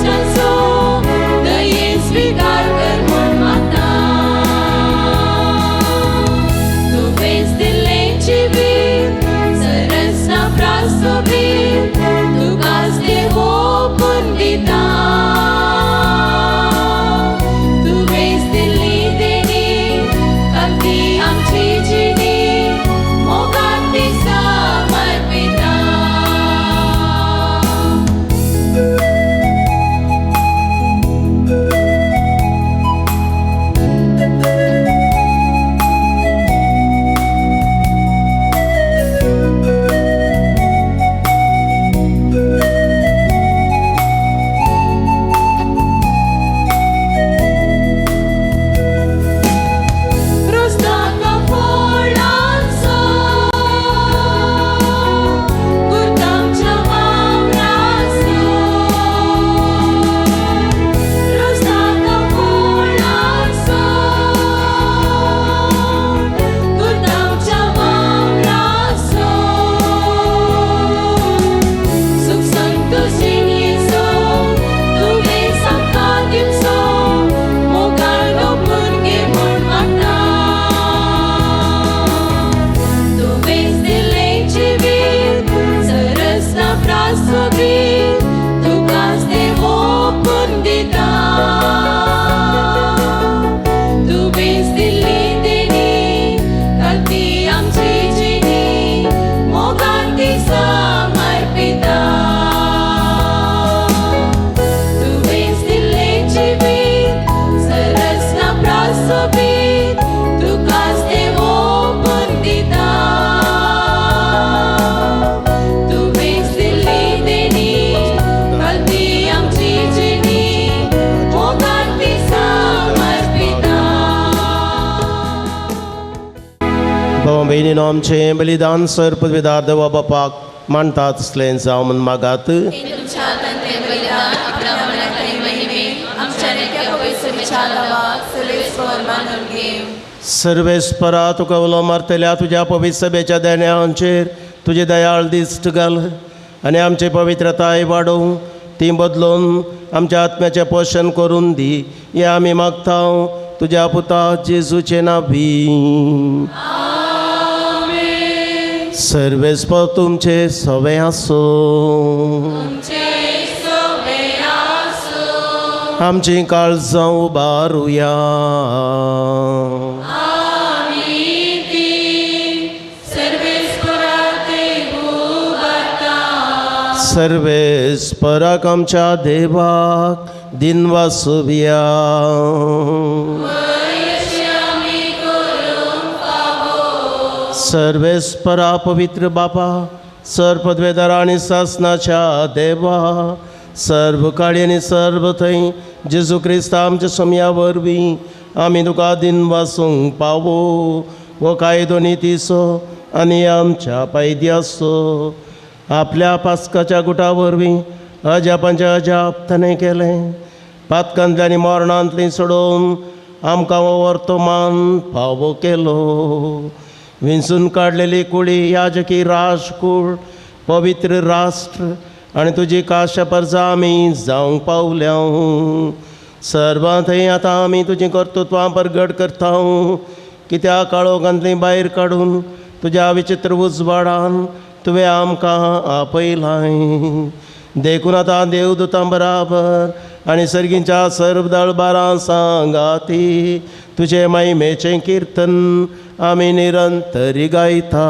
आनी आमचें बलिदान सर पदवीदार देवा बापाक मानतात तसलें जावं म्हूण मागात. सर्वेस्परा तुका उलो मारतल्या तुज्या पवित्र सभेच्या देण्याचेर तुजी दयाळ दिश्ट घाल आनी आमची पवित्रताय वाडोवं ती बदलून आमच्या आत्म्याचें पोशण करून दी. हें आमी मागता तुज्या पुता जेजूचे नांवी. सर्वेस्पर तुमचे सवे आसो. आमची काळजां उबारुया. सर्वेस्पराक आमच्या देवाक दिनवासुया. सर्वेस्परा पवित्र बापा सर पदवेदार आनी सासनाच्या देवा सर्व काळी आनी सर्व थंय जेजू क्रिस्त आमच्या समया वरवीं आमी तुका दिन वासूंक पावो. वो कायदो नितीसो आनी आमच्या पायद्यासो आपल्या पास्काच्या गुटा वरवीं अजापांच्या अजाप ताणें केलें. पातकांतल्या आनी मरणांतलीं सोडोवन आमकां हो वर्तमान फावो केलो. विंचून काडलेली कुडी याजकी राजकूळ पवित्र राष्ट्र आनी तुजी काश्य परजा आमी जावंक पावल्या. सर्वां थंय आतां आमी तुजीं कर्तृत्वां परगट करता. कित्याक काळोखांतलीं भायर काडून तुज्या विचित्र उजवाडान तुवें आमकां आपयलाय. देखून आतां देवदूतां बराबर आनी सर्गींच्या सर्व दळबारां सांगाती तुजे महिमेचें किर्तन आमी निरंतरी गायता.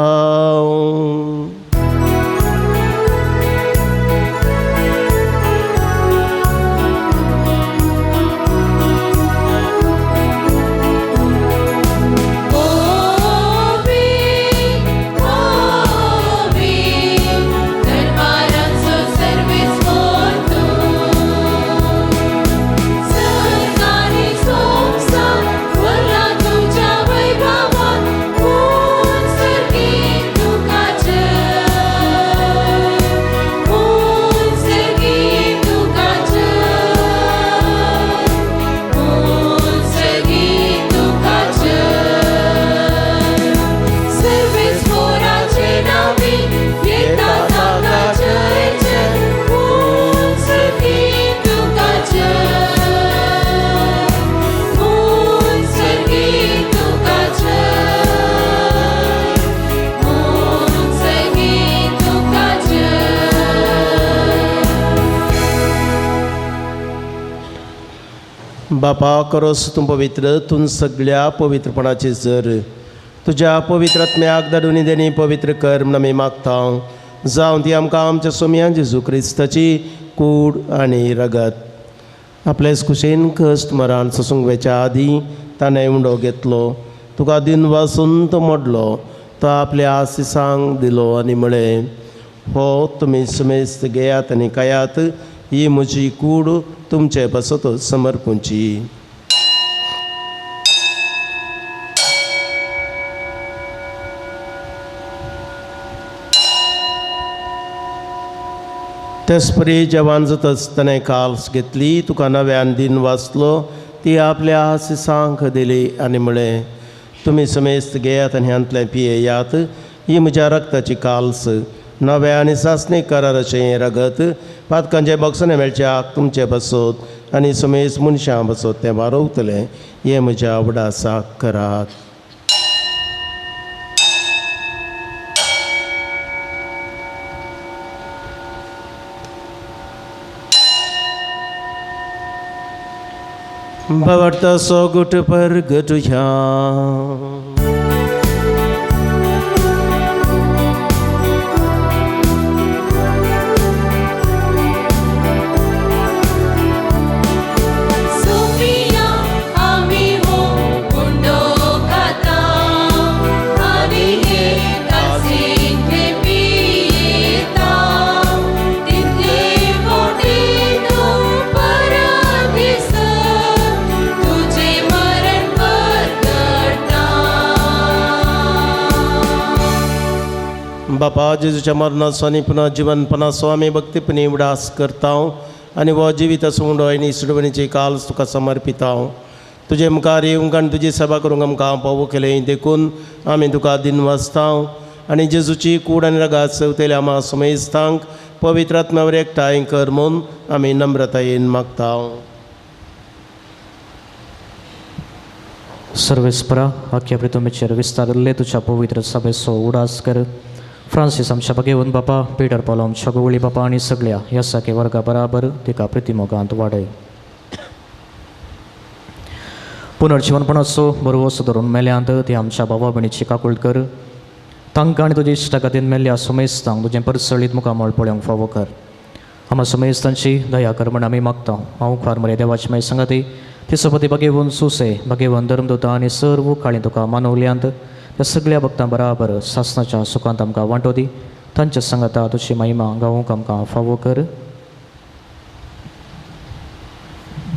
बापा करोस तूं पवित्र तूं सगळ्या पवित्रपणाची जर तुज्या पवित्र आत्म्याक धाडून देणी पवित्र कर म्हूण आमी मागता. जावं ती आमकां आमच्या सोम्यान जेजू क्रिस्ताची कूड आनी रगत आपलेच कुशेन कश्ट मरण सोसूंक वेच्या आदीं ताणें उंडो घेतलो. तुका दिन वासून तो मोडलो तो आपल्या आशिसांक दिलो आनी म्हळें हो तुमी समेस्त घेयात आनी खायात. ही म्हजी कूड तुमचे बसत समर्पूंची. तेसपरी जेवण जातच ताणें काल्स घेतली तुका नव्यान दिन वाचलो ती आपल्या आशिसांक दिली आनी म्हळें तुमी समेस्त घेयात आनी ह्यांतलें पियेयात. ही म्हज्या रक्ताची काल्स नव्या आनी सासणी कराराचें रगत पातकांचे बक्षणे मेळच्याक तुमचे बसत आनी समेस्त मनशां बसत तें वारोवतलें. हें म्हज्या आवडासाक करात. भवता सो गुट पर गटुया तुझे मरण पर करता बापा जेजूच्या मरणाचो आनी पुनः जिवनपणाचो आमी भक्तीपणी उडास करता आनी हो जिवीत सोंडो आनी सुडवणीची काल तुका समर्पिता तुजे मुखार येवंक आनी तुजी सेवा करूंक आमकां पावो केलें देखून आमी तुका दिनवासता आनी जेजूची कूड आनी रगात सेवतेल्या आमा समेस्तांक पवित्र आत्म्यावर एकठांय कर म्हूण आमी नम्रतायेन मागता. सर्वेस्परा आख्या प्रितुमेचेर विस्तारले तुझ्या पवित्र सभेचो उडास कर. फ्रांसीस आमच्या बगेवन बापा, पीटर पॉल आमच्या गोवळी बापा आनी सगळ्या ह्या साके वर्गा बराबर तिका प्रितिमोगांत वाडय. पुनर्जीवनपणाचो बरो वसो धरून मेल्यांत ती आमच्या भावा भयणीची काकूळ कर. तांकां आनी तुज्या इश्टा खातीर मेल्ल्या समेस्तांक तुजें परसळीत मुखामळ पळोवंक फावो कर. आम्हा समेस्तांची दया कर म्हण आमी मागता. हांव खार मरे देवाची मागीर सांगाती ती सपती बगेवन सुसे बगेवन धर्मदूता आनी सर्व काळी तुका मानवल्यांत त्या सगळ्या भक्तां बराबर सासणाच्या सुखांत आमकां वांटो दी. तांच्या सांगाता तुजी महिमा गावूंक आमकां फावो कर.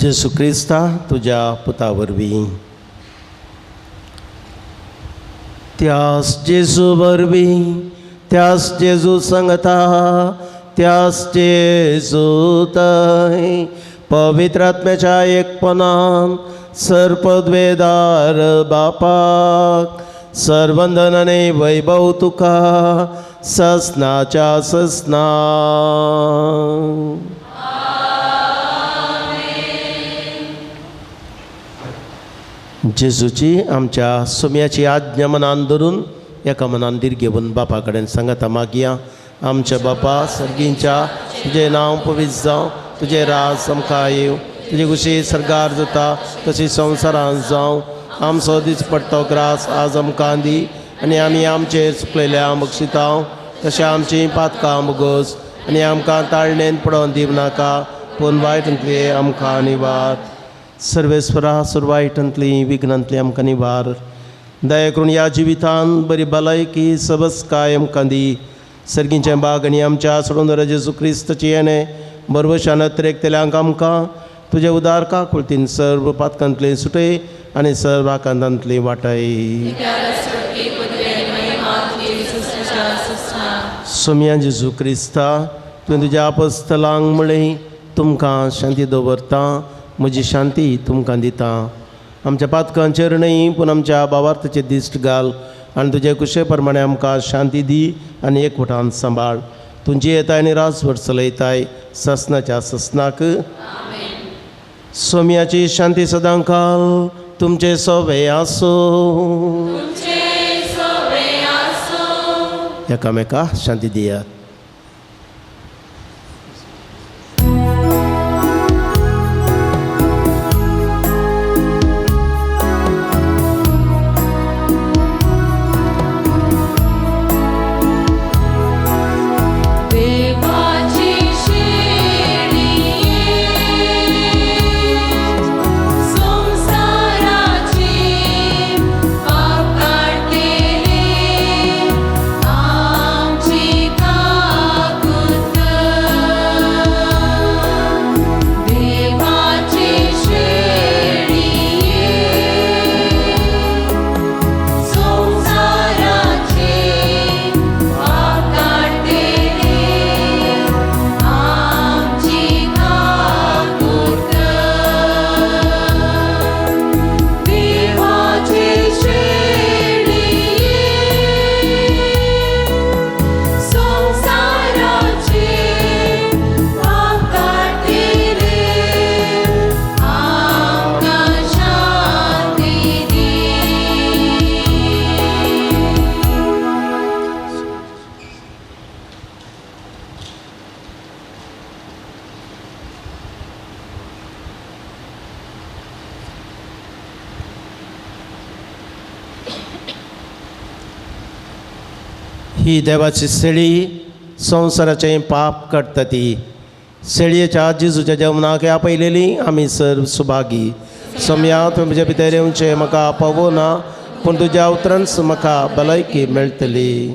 जेसू क्रिस्ता तुज्या पुता वरवीं त्यास जेजू वरवीं त्यास जेजू सांगता त्यास जेजू थंय पवित्र आत्म्याच्या एकपणान सर्पद्वेदार बापाक सर्वंदन आनी वैभव तुका ससनाच्या ससना. जेजूची आमच्या सुम्याची आज्ञा मनान धरून एका मनांदीर घेवन बापा कडेन सांगता मागया. आमच्या बापा सर्गींच्या तुजें नांव पवित्र जावं तुजें राज आमकां येवं तुजी खुशी सरगार जाता तशी संवसारांत जावं. आमचो दीस पडटो ग्रास आज आमकां दी आनी आमी आमचेर चुकलेल्यांक बक्षिता तशें आमची पातकां बगोस आनी आमकां ताळणेन पडोवन दिवं नाका पूण वायटांतली आमकां निवार. सर्वेस्परा सुरवायटांतली विघ्नांतली आमकां निवार. दया करून ह्या जिवितांत बरी भलायकी सबस्काय आमकां दी. सर्गींचें बाग आनी आमच्या सोडून जेजू क्रिस्ताची येणें बरवशान तेल्यांक आमकां तुजे उदार काकुळतीन सर्व पातकांतली सुटय आनी सर्व आकांतांतली वाटय. सोम्या जेजू क्रिस्ता तुवें तुज्या आपोस्तलांक म्हळें तुमकां शांती दवरता म्हजी शांती तुमकां दिता. आमच्या पातकांचेर न्हय पूण आमच्या भावार्थाचेर दिश्ट घाल आनी तुजे कुशे प्रमाणे आमकां शांती दी आनी एकवटान सांबाळ. तुमची येताय आनी रासभर चलयताय ससनाच्या ससनाक. सोम्याची शांती सदां काल तुमचे सोबे आसो. एकामेकाक शांती दियात. ही देवाची सेळी संवसाराचें पाप काडटा ती. सेळयेच्या जेजूच्या जेवणाक आपयलेली आमी सर्व सुभागी. सोम्या तुवें म्हजे भितर येवचें म्हाका पावो ना पूण तुज्या उतरांच म्हाका भलायकी मेळटली.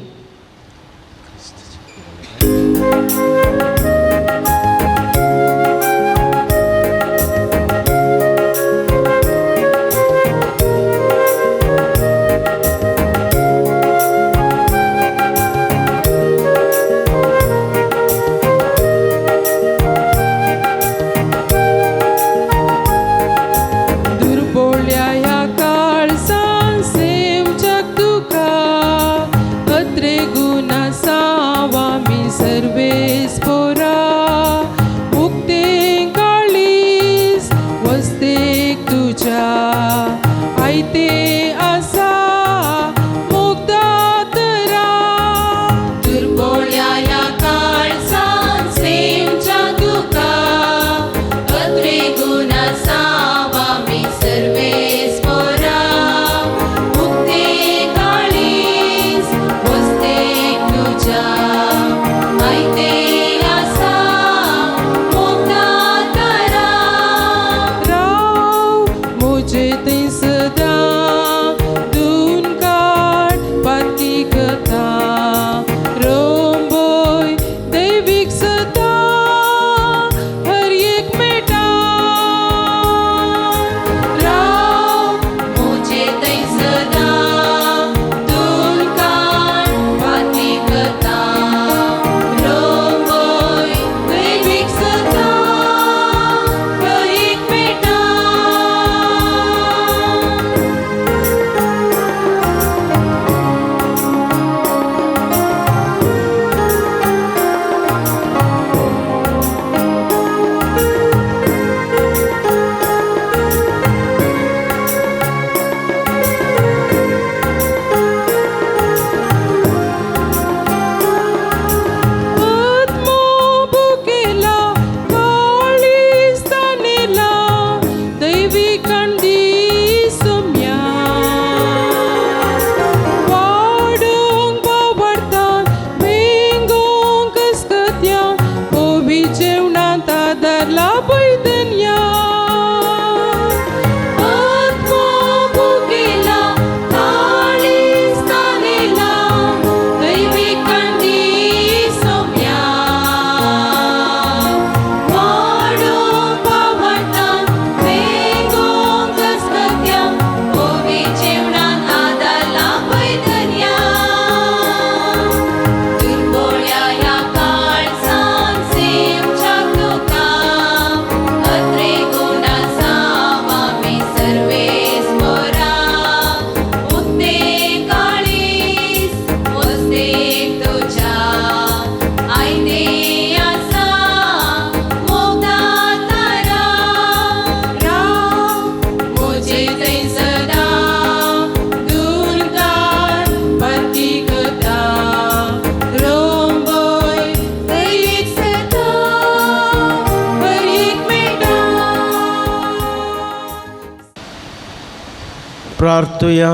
प्रार्थुया.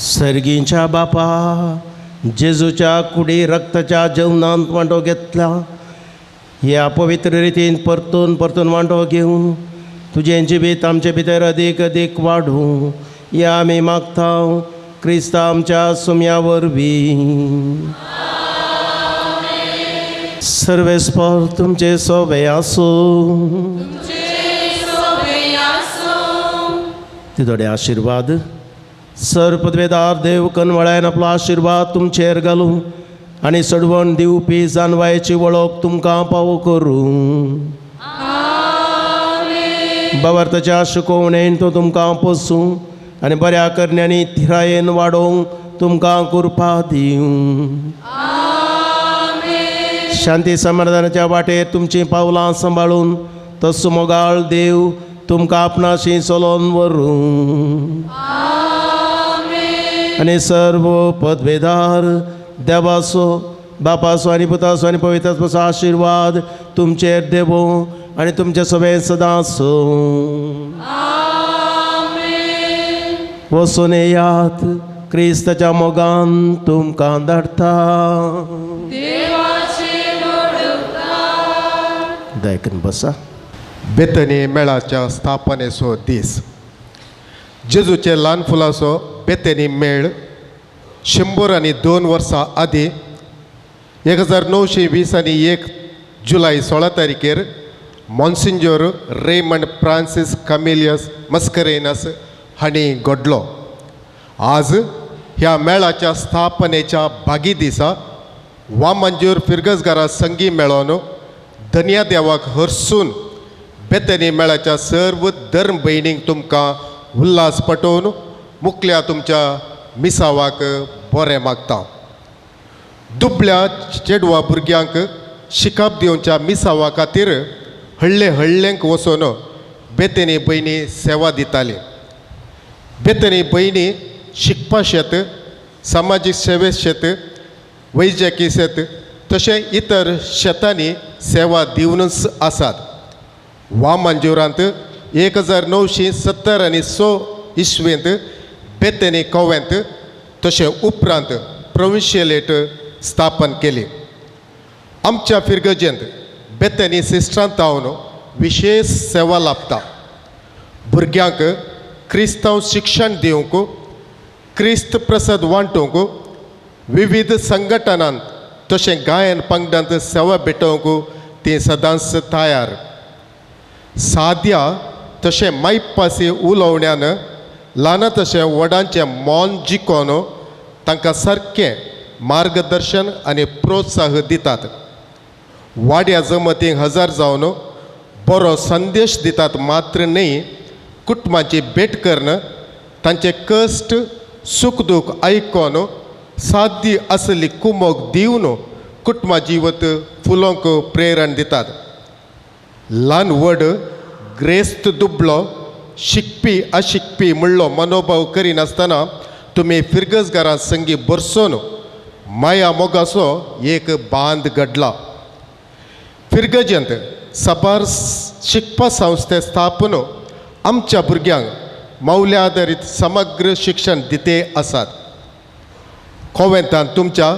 सर्गींच्या बापा, जेजूच्या कुडी रक्ताच्या जेवणांत वांटो घेतला. ह्या पवित्र रितीन परतून परतून वांटो घेवन तुजें जिवीत आमचे भितर अदीक अदीक वाडूं या आमी मागता क्रिस्ता आमच्या सुम्या वरवीं. सर्वेस्पर तुमचे सोबे आसूं. तितोडे आशिर्वाद सर पदवेदार देव कनवळ्यान आपलो आशिर्वाद तुमचेर घालूं आनी सडवण दिवपी जानवायेची वळख तुमकां पावो करूं. बावर्ताच्या शिकोवणेन तो तुमकां पोसूं आनी बऱ्या करण्यांनी थिरायेन वाडोवंक तुमकां कृपा दिवं. शांती समाधानाच्या वाटेर तुमचीं पावलां सांबाळून तो सुमोगाळ देव तुमकां आपणाशी चलोवन व्हरूं. आनी सर्व पदवेदार देवाचो बापाचो आनी पुताचो आनी पवित्रात्माचो आशिर्वाद तुमचेर देवो आनी तुमचे सगळे सदांच वचून येयात. क्रिस्ताच्या मोगान तुमकां धाडटा. दयकन बसा. बेतनी मेळाच्या स्थापनेचो दीस. जेजूचे ल्हान फुलाचो बेतनी मेळ 102 वर्सां आदी 1921 जुलय 16 तारखेर मॉन्सिंजोर रेमंड फ्रांसीस कामिलियस मस्करेनस हांणी घडलो. आज ह्या मेळाच्या स्थापनेच्या भागी दिसा वामंजूर फिरगसगारा संगी मेळोन धन्या देवाक हरसून बेतनी मेळाच्या सर्व धर्म भयणींक तुमकां उल्हास पटोवन मुखल्या तुमच्या मिसावाक बरें मागता. दुबळ्या चेडवा भुरग्यांक शिकाप दिवच्या मिसावा खातीर हळ्ळेंक वचून बेतनी भयणी सेवा दिताली. बेतनी भयणी शिकपा शेत, सामाजीक सेवे शेत, वैजकी शेत तशें इतर शेतांनी सेवा दिवनच आसात. वामंजुरांत 1970 आनी 100 इसवेंत बेतनी कोवेंत तशें उपरांत प्रोविन्शियलेट स्थापन केली. आमच्या फिरगजेंत बेतनी सिस्टरांत हांव विशेष सेवा लाभता. भुरग्यांक क्रिस्तांव शिक्षण दिवंक, क्रिस्त प्रसाद वांटूंक, विविध संघटनांत तशें गायन पंगडांत सेवा भेटोवंक ती सदांच तयार. साद्या तशें मायपासी उलोवण्यान ल्हान तशें व्हडांचें मोन जिखोवन तांकां सारकें मार्गदर्शन आनी प्रोत्साह दितात. वाड्या जमतींक हजर जावन बरो संदेश दितात मात्र न्ही, कुटुंबाची भेट करून तांचे कश्ट सुख दूख आयकोन सादी असली कुमोग दिवन कुटुंबा जिवत फुलोवंक प्रेरण दितात. ल्हान व्हड ग्रेस्त दुबळो शिकपी अशिकपी म्हणलो मनोभाव करिनासतना तुमी फिरगसगारां संगी बरसून माया मोगाचो एक बांद घडला. फिरगजेंत सबार शिकपा संस्थे स्थापन आमच्या भुरग्यांक मौल्याधारीत समग्र शिक्षण दिते आसात. कोवेंतान तुमच्या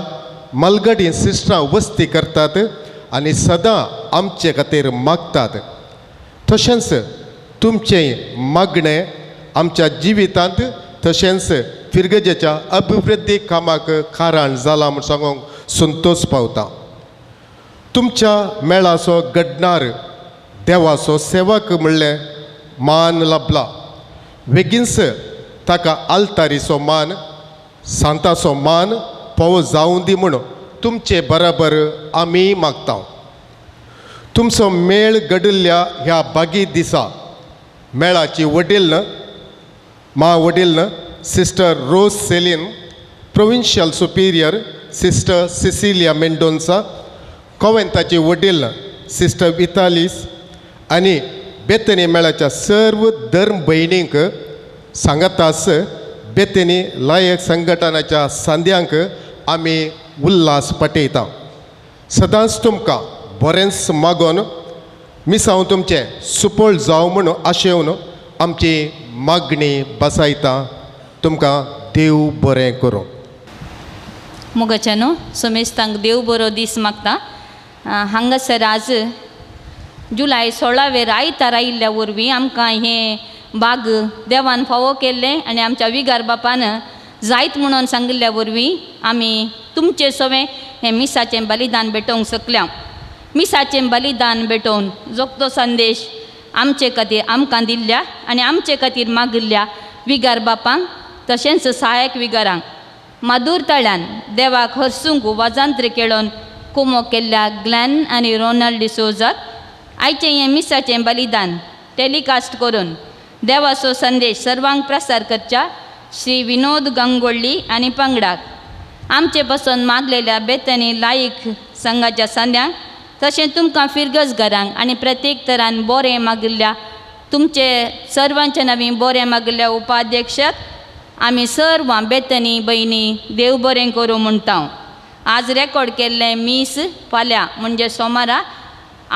मलगडी सिस्टरां वस्ती करतात आनी सदां आमचे खातीर मागतात. तशेंच तुमचें मागणें आमच्या जिवितांत तशेंच फिरगजेच्या अभिवृद्धी कामाक कारण जाला म्हूण सांगूंक संतोश पावता. तुमच्या मेळाचो घडणार देवाचो सेवक म्हणलें मान लाभला. बेगीनच ताका आल्तारीचो मान, सांताचो मान फावो जावं दी म्हूण तुमचे बराबर आमी मागता. तुमचो मेळ घडिल्ल्या ह्या बागी दिसा मेळाची वडील वडील sister Rose Celine, provincial superior sister Cecilia Mendonca, कोवेंताची वडील सिस्टर वितालीस आनी बेतनी मेळाच्या सर्व धर्म भयणींक सांगातास बेतनी लायक संघटनाच्या सांद्यांक आमी उल्हास पटयता. सदांच तुमकां बरेंच मागोन मिसांव तुमचें सुपळ जावं म्हूण आशेवन आमची मागणी बसायता. तुमकां देव बरें करूं. मुगाच्यानो सोमेस्तांक देव बरो दीस मागता. हांगासर आज जुलय 16 आयतार आयिल्ल्या वरवीं आमकां हें बाग देवान फावो केल्लें आनी आमच्या विगार बापान जायत म्हणून सांगिल्ल्या वरवीं आमी तुमचें सगळें हें मिसाचें बलिदान भेटोवंक शकल्या. मिसाचें बलिदान भेटोवन जोगतो संदेश आमचे खातीर आमकां दिल्ल्या आनी आमचे खातीर मागिल्ल्या विगार बापांक तशेंच सहायक विगारांक मादूर तळ्यान देवाक हरसूंक वाजांत्र केळोवन कुमो केल्ल्या ग्लॅन आनी रोनाल्ड डिसोजाक आयचें हें मिसाचें बलिदान टॅलिकास्ट करून देवाचो संदेश सर्वांक प्रसार करच्या श्री विनोद गांगोळ्ळी आनी पंगडाक आमचे पसून मागलेल्या बेतनी लायक संघाच्या सांद्यांक तशें तुमकां फिरगस घरांक आनी प्रत्येक तरान बरें मागिल्ल्या तुमचे सर्वांच्या नवी बरें मागिल्ल्या उपाध्यक्षाक आमी सर्व बेतनी भयणी देव बरें करूं म्हणटा. आज रेकॉर्ड केल्लें मीस फाल्यां म्हणजे सोमारा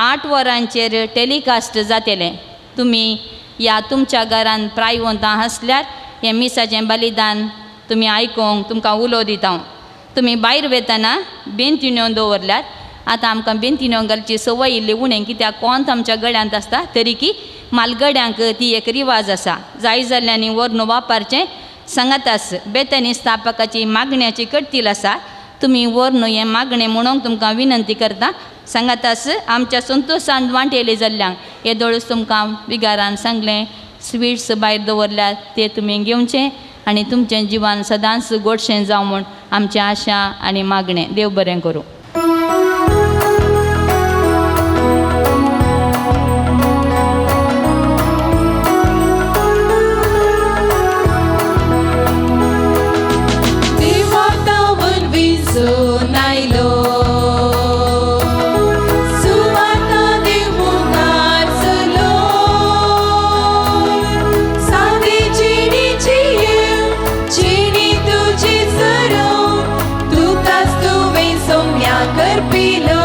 8 वरांचेर टॅलिकास्ट जातलें. तुमी ह्या तुमच्या घरान प्रायवंतां आसल्यार हें मिसाचें बलिदान तुमी आयकोंक तुमकां उलो दिता. तुमी भायर वेतना बेंतिण्यो दवरल्यात. आतां आमकां बेंतिण्यो घालची संवय इल्ली उणें कित्याक कोंत आमच्या गड्यांत आसता तरी की मालगड्यांक ती एक रिवाज आसा. जाय जाल्ल्यांनी व्हरून वापरचें सांगातास. बेतनी स्थापकाची मागण्याची कटतील आसा. तुमी व्हरून हें मागणें म्हणूंक तुमकां विनंती करता. सांगातास आमच्या संतोशान वांटेली जाल्ल्यांक हे दोळूच तुमकां विगारान सांगलें. स्वीट्स भायर दवरल्यात ते तुमी घेवचें आनी तुमचें जिवन सदांच गोडशें जावं म्हूण आमची आशा आनी मागणें. देव बरें करूं. Carpilo